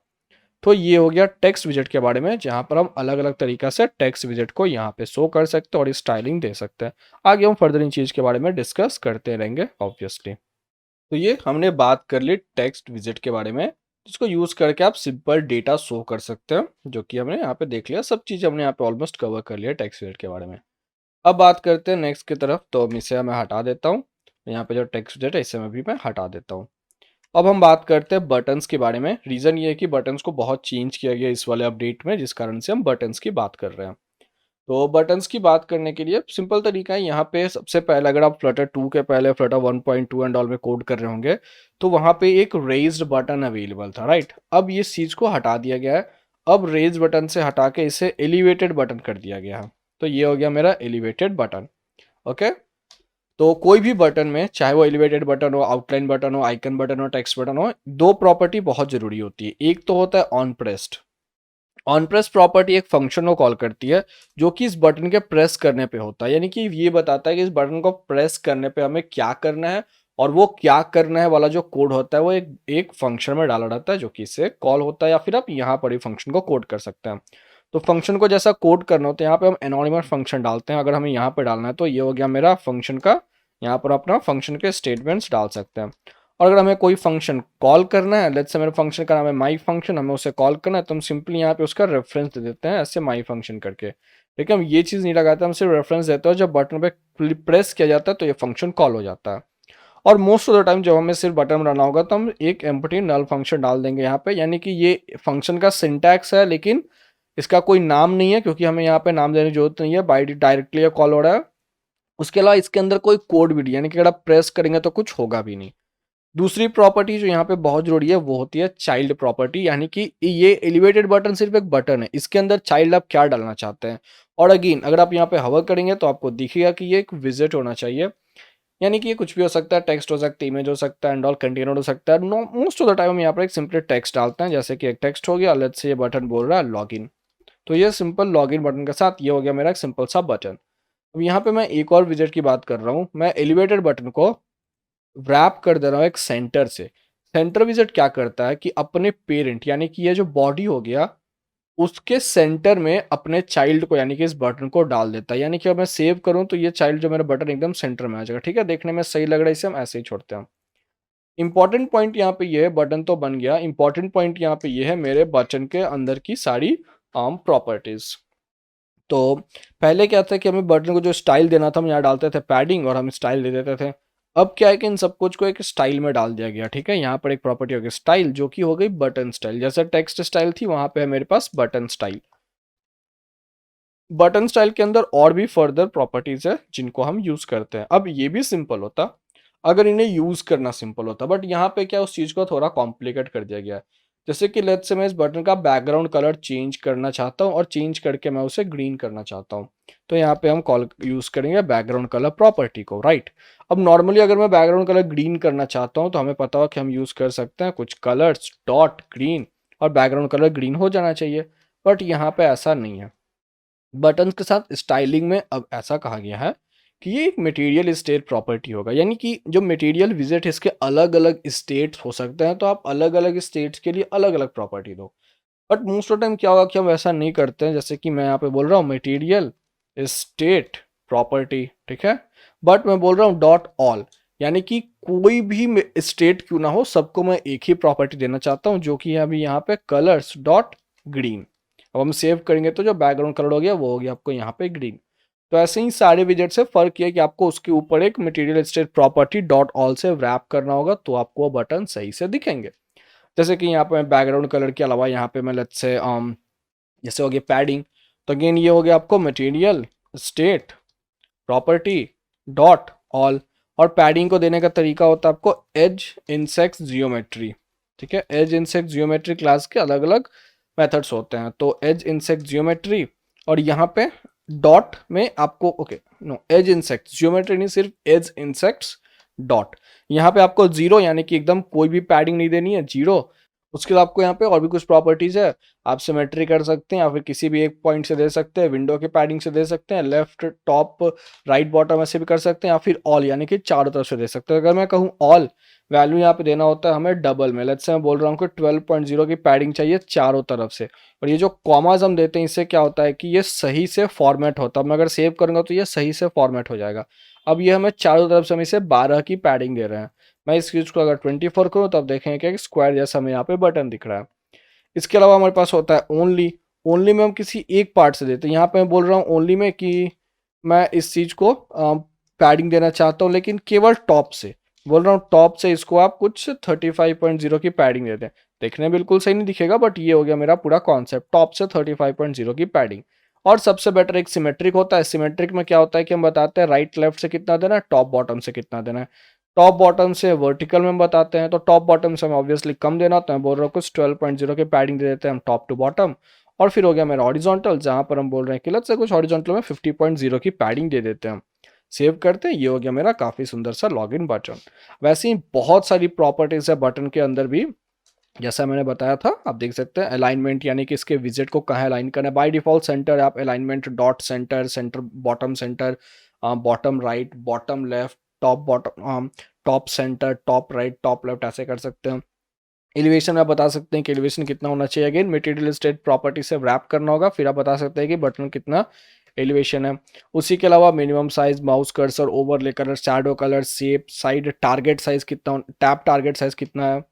तो ये हो गया टेक्स्ट विजेट के बारे में, जहाँ पर हम अलग अलग तरीका से टेक्स्ट विजेट को यहाँ पे शो कर सकते हैं और स्टाइलिंग दे सकते हैं। आगे हम फर्दर इन चीज़ के बारे में डिस्कस करते रहेंगे ऑब्वियसली। तो ये हमने बात कर ली टेक्स्ट विजेट के बारे में, जिसको यूज़ करके आप सिंपल डेटा शो कर सकते हैं, जो कि हमने यहाँ पे देख लिया। सब चीज़ हमने यहाँ पे ऑलमोस्ट कवर कर लिया टेक्स्ट विजेट के बारे में। अब बात करते हैं नेक्स्ट की तरफ, तो इसे मैं हटा देता हूँ। यहाँ पे जो टेक्स्ट विजेट है इसे मैं हटा देता हूँ। अब हम बात करते हैं बटन्स के बारे में। रीज़न ये है कि बटन्स को बहुत चेंज किया गया इस वाले अपडेट में, जिस कारण से हम बटन्स की बात कर रहे हैं। तो बटन्स की बात करने के लिए सिंपल तरीका है, यहाँ पे सबसे पहले अगर आप फ्लटर 2 के पहले फ्लटर 1.2 एंड ऑल में कोड कर रहे होंगे तो वहाँ पे एक रेज्ड बटन अवेलेबल था, राइट। अब ये चीज़ को हटा दिया गया है, अब रेज बटन से हटा के इसे एलिवेटेड बटन कर दिया गया है। तो ये हो गया मेरा एलिवेटेड बटन। ओके, तो कोई भी बटन में चाहे वो एलिवेटेड बटन हो, आउटलाइन बटन हो, आइकन बटन हो, टेक्स्ट बटन हो, दो प्रॉपर्टी बहुत जरूरी होती है। एक तो होता है on pressed. On press property एक फंक्शन को कॉल करती है जो कि इस बटन के प्रेस करने पे होता है, यानी कि ये बताता है कि इस बटन को प्रेस करने पे हमें क्या करना है, और वो क्या करना है वाला जो कोड होता है वो एक एक फंक्शन में डाला रहता है जो कि इससे कॉल होता है, या फिर आप यहाँ पर ही फंक्शन को कोड कर सकते हैं। तो फंक्शन को जैसा कोड करना होता है यहाँ पे हम एनोनिमस फंक्शन डालते हैं। अगर हमें यहाँ पे डालना है तो ये हो गया मेरा फंक्शन का, यहाँ पर अपना फंक्शन के स्टेटमेंट्स डाल सकते हैं। और अगर हमें कोई फंक्शन कॉल करना है, लेट्स से मेरे फंक्शन का नाम है माई फंक्शन, हमें उसे कॉल करना है तो हम सिंपली यहाँ पे उसका रेफरेंस दे देते हैं ऐसे माई फंक्शन करके। ठीक है, हम ये चीज़ नहीं लगाते, हम सिर्फ रेफरेंस देते हैं, जब बटन पे प्रेस किया जाता है तो ये फंक्शन कॉल हो जाता है। और मोस्ट ऑफ द टाइम जब हमें सिर्फ बटन बनाना होगा तो हम एक एम्प्टी नल फंक्शन डाल देंगे यहाँ पे, यानी कि ये फंक्शन का सिंटैक्स है लेकिन इसका कोई नाम नहीं है, क्योंकि हमें यहाँ पे नाम देने की जरूरत नहीं है, बाई डायरेक्टली कॉल हो रहा है। उसके अलावा इसके अंदर कोई कोड भी नहीं, यानी कि अगर आप प्रेस करेंगे तो कुछ होगा भी नहीं। दूसरी प्रॉपर्टी जो यहाँ पे बहुत जरूरी है वो होती है चाइल्ड प्रॉपर्टी, यानी कि ये एलिवेटेड बटन सिर्फ एक बटन है, इसके अंदर चाइल्ड आप क्या डालना चाहते हैं। और अगेन अगर आप यहाँ पे हवर करेंगे तो आपको दिखेगा कि ये एक विजिट होना चाहिए, यानी कि ये कुछ भी हो सकता है, टेक्स्ट हो सकता है, इमेज हो सकता है, एंड ऑल कंटेनर हो सकता है। Know most of the time हम यहाँ पर एक सिंपली टेक्स्ट डालते हैं, जैसे कि एक टेक्स्ट हो गया, लेट्स से ये बटन बोल रहा है लॉगिन, तो ये सिंपल लॉगिन बटन के साथ ये हो गया मेरा एक सिंपल सा बटन। अब यहाँ पे मैं एक और विजिट की बात कर रहा हूँ, मैं एलिवेटेड बटन को रैप कर दे रहा हूँ एक सेंटर से। सेंटर विजिट क्या करता है कि अपने पेरेंट यानी कि ये जो बॉडी हो गया उसके सेंटर में अपने चाइल्ड को यानी कि इस बटन को डाल देता है, यानी कि अगर मैं सेव करूं तो ये चाइल्ड जो मेरा बटन एकदम सेंटर में आ जाएगा। ठीक है, देखने में सही लग रहा है, इसे हम ऐसे ही छोड़ते हैं। इंपॉर्टेंट पॉइंट यहाँ पे ये है, बटन तो बन गया, इंपॉर्टेंट पॉइंट यहाँ पे ये है मेरे बटन के अंदर की सारी आम प्रॉपर्टीज। तो पहले क्या था कि हमें बटन को जो स्टाइल देना था हम यहाँ डालते थे पैडिंग और हम स्टाइल दे देते थे। अब क्या है कि इन सब कुछ को एक स्टाइल में डाल दिया गया। ठीक है, यहाँ पर एक प्रॉपर्टी हो गई स्टाइल जो कि हो गई बटन स्टाइल, जैसे टेक्स्ट स्टाइल थी वहां पे है मेरे पास बटन स्टाइल। बटन स्टाइल के अंदर और भी फर्दर प्रॉपर्टीज है जिनको हम यूज करते हैं। अब ये भी सिंपल होता अगर इन्हें यूज करना सिंपल होता, बट यहाँ पे क्या उस चीज को थोड़ा कॉम्प्लिकेट कर दिया गया है। जैसे कि लेट्स से मैं इस बटन का बैकग्राउंड कलर चेंज करना चाहता हूँ और चेंज करके मैं उसे ग्रीन करना चाहता हूँ, तो यहाँ पे हम कॉल यूज करेंगे बैकग्राउंड कलर प्रॉपर्टी को, राइट। अब नॉर्मली अगर मैं बैकग्राउंड कलर ग्रीन करना चाहता हूँ तो हमें पता हो कि हम यूज कर सकते हैं कुछ कलर्स डॉट ग्रीन और बैकग्राउंड कलर ग्रीन हो जाना चाहिए, बट यहाँ पे ऐसा नहीं है। बटन्स के साथ स्टाइलिंग में अब ऐसा कहा गया है कि ये एक मटेरियल स्टेट प्रॉपर्टी होगा, यानी कि जो मटेरियल विजिट है इसके अलग अलग स्टेट्स हो सकते हैं, तो आप अलग अलग स्टेट्स के लिए अलग अलग प्रॉपर्टी दो। बट मोस्ट ऑफ टाइम क्या होगा कि हम ऐसा नहीं करते हैं, जैसे कि मैं यहाँ पे बोल रहा हूँ मटेरियल स्टेट प्रॉपर्टी, ठीक है, बट मैं बोल रहा हूँ डॉट ऑल, यानी कि कोई भी स्टेट क्यों ना हो सबको मैं एक ही प्रॉपर्टी देना चाहता हूँ जो कि है अभी यहाँ पे कलर्स डॉट ग्रीन। अब हम सेव करेंगे तो जो बैकग्राउंड कलर हो गया वो हो गया आपको यहाँ पे ग्रीन। तो ऐसे ही सारे विजेट से फर्क ये है कि आपको उसके ऊपर एक material state property dot all से रैप करना होगा तो आपको वो बटन सही से दिखेंगे। जैसे कि यहाँ पे मैं बैकग्राउंड कलर के अलावा यहाँ पे मैं लेट्स से जैसे हो गया पैडिंग, तो अगेन ये हो गया आपको material state property dot all. और पैडिंग को देने का तरीका होता है आपको एज इंसेक्ट जियोमेट्री। ठीक है, एज इंसेक्ट जियोमेट्री क्लास के अलग अलग मेथड्स होते हैं, तो एज इंसेक्ट जियोमेट्री और यहाँ पे डॉट में आपको okay no edge insets geometry नहीं सिर्फ एज इंसेक्ट्स डॉट, यहाँ पे आपको जीरो यानी कि एकदम कोई भी पैडिंग नहीं देनी है, जीरो। उसके बाद आपको यहाँ पे और भी कुछ प्रॉपर्टीज है, आप सिमेट्री कर सकते हैं या फिर किसी भी एक पॉइंट से दे सकते हैं, विंडो के पैडिंग से दे सकते हैं, लेफ्ट टॉप राइट बॉटम ऐसे भी कर सकते हैं, या फिर ऑल यानी कि चारों तरफ से दे सकते हैं। अगर मैं कहूँ ऑल वैल्यू यहाँ पे देना होता है हमें डबल में, लेट्स से मैं बोल रहा हूँ कि 12.0 की पैडिंग चाहिए चारों तरफ से, और ये जो कॉमाज हम देते हैं इससे क्या होता है कि ये सही से फॉर्मेट होता है। मैं अगर सेव करूंगा तो ये सही से फॉर्मेट हो जाएगा। अब ये हमें चारों तरफ से हम इसे 12 की पैडिंग दे रहे हैं। मैं इस चीज को अगर 24 करूँ तब देखेंगे कि स्क्वायर जैसा हमें यहाँ पे बटन दिख रहा है। इसके अलावा हमारे पास होता है ओनली, ओनली में हम किसी एक पार्ट से देते हैं। यहाँ पे मैं बोल रहा हूँ ओनली में कि मैं इस चीज को पैडिंग देना चाहता हूँ लेकिन केवल टॉप से, बोल रहा हूँ टॉप से इसको आप कुछ 35.0 की पैडिंग देते हैं। देखने में बिल्कुल सही नहीं दिखेगा बट ये हो गया मेरा पूरा कॉन्सेप्ट, टॉप से 35.0 की पैडिंग। और सबसे बेटर एक सिमेट्रिक होता है। सिमेट्रिक में क्या होता है कि हम बताते हैं राइट लेफ्ट से कितना देना है, टॉप बॉटम से कितना देना है। टॉप बॉटम से वर्टिकल में हम बताते हैं, तो टॉप बॉटम से हमें ऑब्वियसली कम देना होता है, बोल रहा हूँ कुछ 12.0 की पैडिंग दे देते हैं हम टॉप टू बॉटम। और फिर हो गया मेरा हॉरिजॉन्टल, जहां पर हम बोल रहे हैं कि लेट्स से कुछ हॉरिजॉन्टल में 50.0 की पैडिंग दे देते हैं हम। सेव करते हैं, ये हो गया मेरा काफी सुंदर सा लॉगिन बटन। वैसे ही बहुत सारी प्रॉपर्टीज है बटन के अंदर भी, जैसा मैंने बताया था। आप देख सकते हैं अलाइनमेंट, यानी कि इसके विजिट को कहाँ अलाइन करना है। बाय डिफॉल्ट सेंटर आप alignment dot centre, centre bottom centre, bottom right, bottom left, top bottom, top centre, top right, top left, ऐसे कर सकते हैं। एलिवेशन में आप बता सकते हैं कि एलिवेशन कितना होना चाहिए। अगेन मटेरियल स्टेट प्रॉपर्टी से रैप करना होगा, फिर आप बता सकते हैं कि बटन कितना एलिवेशन है। उसी के अलावा minimum size, mouse cursor, overlay colour, shadow colour, shape, side, target size कितना, टैप टारगेट साइज कितना है,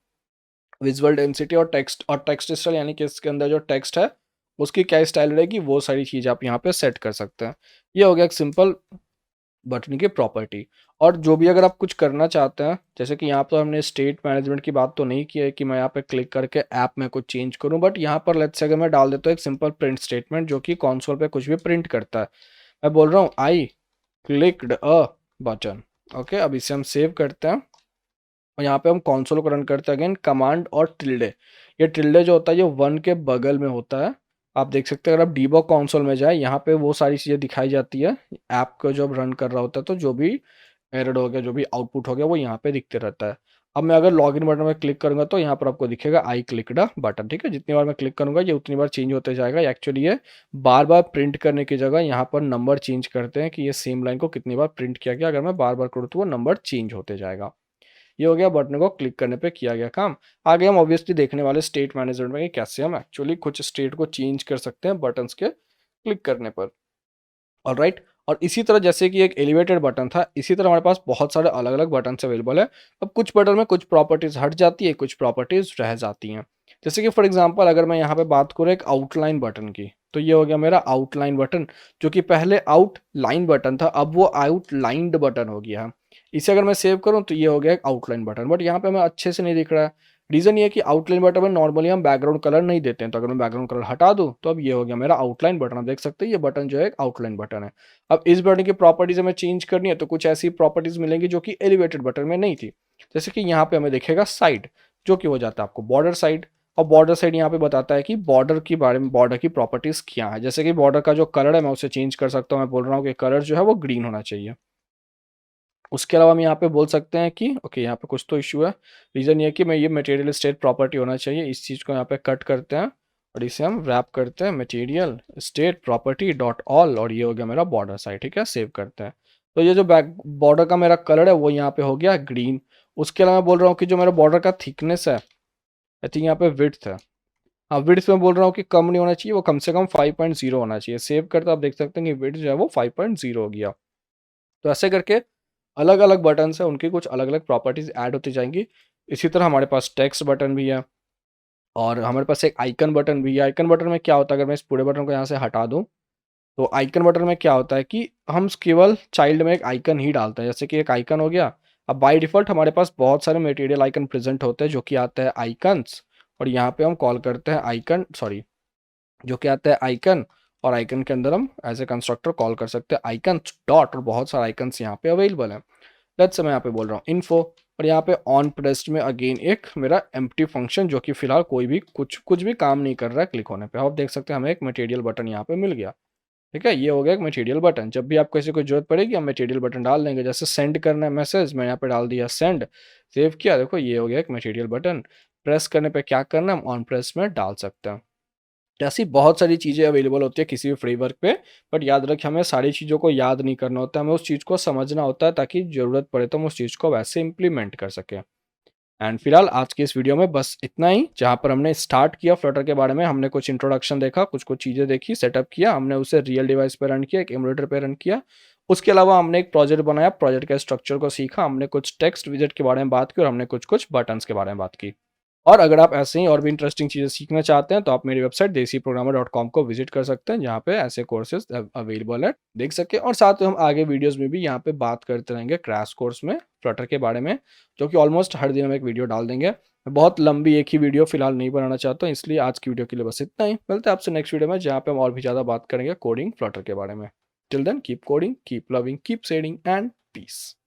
विजुअल डेंसिटी और टेक्स्ट स्टाइल, यानी कि इसके अंदर जो टेक्स्ट है उसकी क्या स्टाइल रहेगी, वो सारी चीज़ आप यहाँ पे सेट कर सकते हैं। ये हो गया एक सिंपल बटन की प्रॉपर्टी। और जो भी अगर आप कुछ करना चाहते हैं, जैसे कि यहाँ पर हमने स्टेट मैनेजमेंट की बात तो नहीं की है कि मैं यहाँ पे क्लिक करके ऐप में कुछ चेंज करूँ, बट यहाँ पर लेट्स से अगर मैं डाल देता हूँ एक सिंपल प्रिंट स्टेटमेंट जो कि कंसोल पे कुछ भी प्रिंट करता है। मैं बोल रहा हूँ आई क्लिक्ड अ बटन। ओके, अब इसे हम सेव करते हैं और यहाँ पे हम कंसोल को रन करते हैं। अगेन कमांड और टिल्डे, ये टिल्डे जो होता है ये 1 के बगल में होता है। आप देख सकते हैं अगर आप डीबग कंसोल में जाए, यहाँ पे वो सारी चीज़ें दिखाई जाती है ऐप को जब रन कर रहा होता है, तो जो भी एरर हो गया, जो भी आउटपुट हो गया, वो यहाँ पे दिखते रहता है। अब मैं अगर लॉगिन बटन में क्लिक करूंगा तो यहाँ पर आपको दिखेगा आई क्लिक्ड बटन। ठीक है, जितनी बार मैं क्लिक करूंगा ये उतनी बार चेंज होते जाएगा। एक्चुअली ये बार बार प्रिंट करने की जगह यहाँ पर नंबर चेंज करते हैं कि ये सेम लाइन को कितनी बार प्रिंट किया गया। अगर मैं बार बार करूँ तो वो नंबर चेंज होते जाएगा। ये हो गया बटन को क्लिक करने पे किया गया काम। आगे हम ऑब्वियसली देखने वाले स्टेट मैनेजमेंट में कि कैसे हम एक्चुअली कुछ स्टेट को चेंज कर सकते हैं बटन्स के क्लिक करने पर। ऑलराइट, और इसी तरह जैसे कि एक एलिवेटेड बटन था, इसी तरह हमारे पास बहुत सारे अलग अलग बटन अवेलेबल है। अब कुछ बटन में कुछ प्रॉपर्टीज हट जाती है, कुछ प्रॉपर्टीज रह जाती हैं। जैसे कि फॉर एग्जांपल अगर मैं यहाँ पे बात करूँ एक आउटलाइन बटन की, तो ये हो गया मेरा आउटलाइन बटन, जो कि पहले आउटलाइन बटन था, अब वो आउटलाइंड बटन हो गया है। इसे अगर मैं सेव करूँ तो ये हो गया एक आउटलाइन बटन, बट यहाँ पे हमें अच्छे से नहीं दिख रहा है। रीजन ये है कि आउटलाइन बटन में नॉर्मली हम बैकग्राउंड कलर नहीं देते हैं, तो अगर मैं बैकग्राउंड कलर हटा दूं तो अब ये हो गया मेरा आउटलाइन बटन। आप देख सकते हैं ये बटन जो है एक आउटलाइन बटन है। अब इस बटन की प्रॉपर्टीज हमें चेंज करनी है, तो कुछ ऐसी प्रॉपर्टीज मिलेंगी जो कि एलिवेटेड बटन में नहीं थी। जैसे कि यहाँ पे हमें दिखेगा साइड, जो कि हो जाता है आपको बॉर्डर साइड। और बॉर्डर साइड यहाँ पे बताता है कि बॉर्डर के बारे में, बॉर्डर की प्रॉपर्टीज क्या है। जैसे कि बॉर्डर का जो कलर है मैं उसे चेंज कर सकता हूँ। मैं बोल रहा हूँ कि कलर जो है वो ग्रीन होना चाहिए। उसके अलावा हम यहाँ पे बोल सकते हैं कि ओके यहाँ पे कुछ तो इशू है। रीज़न ये है कि मैं ये मटेरियल स्टेट प्रॉपर्टी होना चाहिए, इस चीज़ को यहाँ पे कट करते हैं और इसे हम रैप करते हैं material state property dot all, और ये हो गया मेरा बॉर्डर साइड। ठीक है, सेव करते हैं। तो ये जो बैक बॉर्डर का मेरा कलर है वो यहाँ पे हो गया ग्रीन। उसके अलावा मैं बोल रहा हूँ कि जो मेरा बॉर्डर का थिकनेस है, आई थिंक यहाँ पे विड्थ है, हाँ विड्थ में बोल रहा हूँ कि कम नहीं होना चाहिए, वो कम से कम 5.0 होना चाहिए। सेव करते आप देख सकते हैं कि विड्थ जो है वो 5.0 हो गया। तो ऐसे करके अलग अलग बटन है, उनकी कुछ अलग अलग प्रॉपर्टीज ऐड होती जाएंगी। इसी तरह हमारे पास टेक्स्ट बटन भी है और हमारे पास एक आइकन बटन भी है। आइकन बटन में क्या होता है, अगर मैं इस पूरे बटन को यहाँ से हटा दूँ तो आइकन बटन में क्या होता है कि हम केवल चाइल्ड में एक आइकन ही डालते हैं। जैसे कि एक आइकन हो गया। अब बाय डिफॉल्ट हमारे पास बहुत सारे मटेरियल आइकन प्रेजेंट होते हैं जो कि आता है आइकन्स, और यहाँ पे हम कॉल करते हैं आइकन, सॉरी, जो कि आता है आइकन। और आइकन के अंदर हम एज ए कंस्ट्रक्टर कॉल कर सकते हैं आइकन डॉट, और बहुत सारे आइकन्स यहाँ पे अवेलेबल है। लेट्स से मैं यहाँ पे बोल रहा हूँ इन्फो, और यहाँ पे ऑन प्रेस्ड में अगेन एक मेरा एम्प्टी फंक्शन जो कि फिलहाल कोई भी कुछ भी काम नहीं कर रहा है क्लिक होने पे। आप देख सकते हैं हमें एक मटेरियल बटन यहाँ पे मिल गया। ठीक है, ये हो गया एक मटेरियल बटन। जब भी आपको किसी को जरूरत पड़ेगी हम मटेरियल बटन डाल देंगे। जैसे सेंड करना है मैसेज, मैं यहाँ पे डाल दिया सेंड, सेव किया, देखो ये हो गया एक मटेरियल बटन। प्रेस करने पे क्या करना है, हम ऑन प्रेस में डाल सकते हैं। ऐसी बहुत सारी चीज़ें अवेलेबल होती है किसी भी फ्रेमवर्क पे, बट याद रखिए हमें सारी चीज़ों को याद नहीं करना होता है, हमें उस चीज़ को समझना होता है ताकि ज़रूरत पड़े तो हम उस चीज़ को वैसे इम्प्लीमेंट कर सकें। एंड फिलहाल आज की इस वीडियो में बस इतना ही, जहाँ पर हमने स्टार्ट किया फ्लटर के बारे में, हमने कुछ इंट्रोडक्शन देखा, कुछ कुछ चीज़ें देखी, सेटअप किया, हमने उसे रियल डिवाइस पे रन किया, एक एमुलेटर पे रन किया। उसके अलावा हमने एक प्रोजेक्ट बनाया, प्रोजेक्ट के स्ट्रक्चर को सीखा, हमने कुछ टेक्स्ट विजेट के बारे में बात की और हमने कुछ कुछ बटन्स के बारे में बात की। और अगर आप ऐसे ही और भी इंटरेस्टिंग चीज़ें सीखना चाहते हैं तो आप मेरी वेबसाइट desiprogrammer.com को विजिट कर सकते हैं, जहाँ पे ऐसे कोर्सेज अवेलेबल है, देख सकें। और साथ में हम आगे वीडियोस में भी यहाँ पे बात करते रहेंगे क्रैश कोर्स में फ्लटर के बारे में, जो कि ऑलमोस्ट हर दिन हम एक वीडियो डाल देंगे। मैं बहुत लंबी एक ही वीडियो फिलहाल नहीं बनाना चाहता हूँ, इसलिए आज की वीडियो के लिए बस इतना ही। मिलते हैं आपसे नेक्स्ट वीडियो में, जहाँ पे हम और भी ज़्यादा बात करेंगे कोडिंग फ्लटर के बारे में। Till then keep coding, keep loving, keep shading and piece.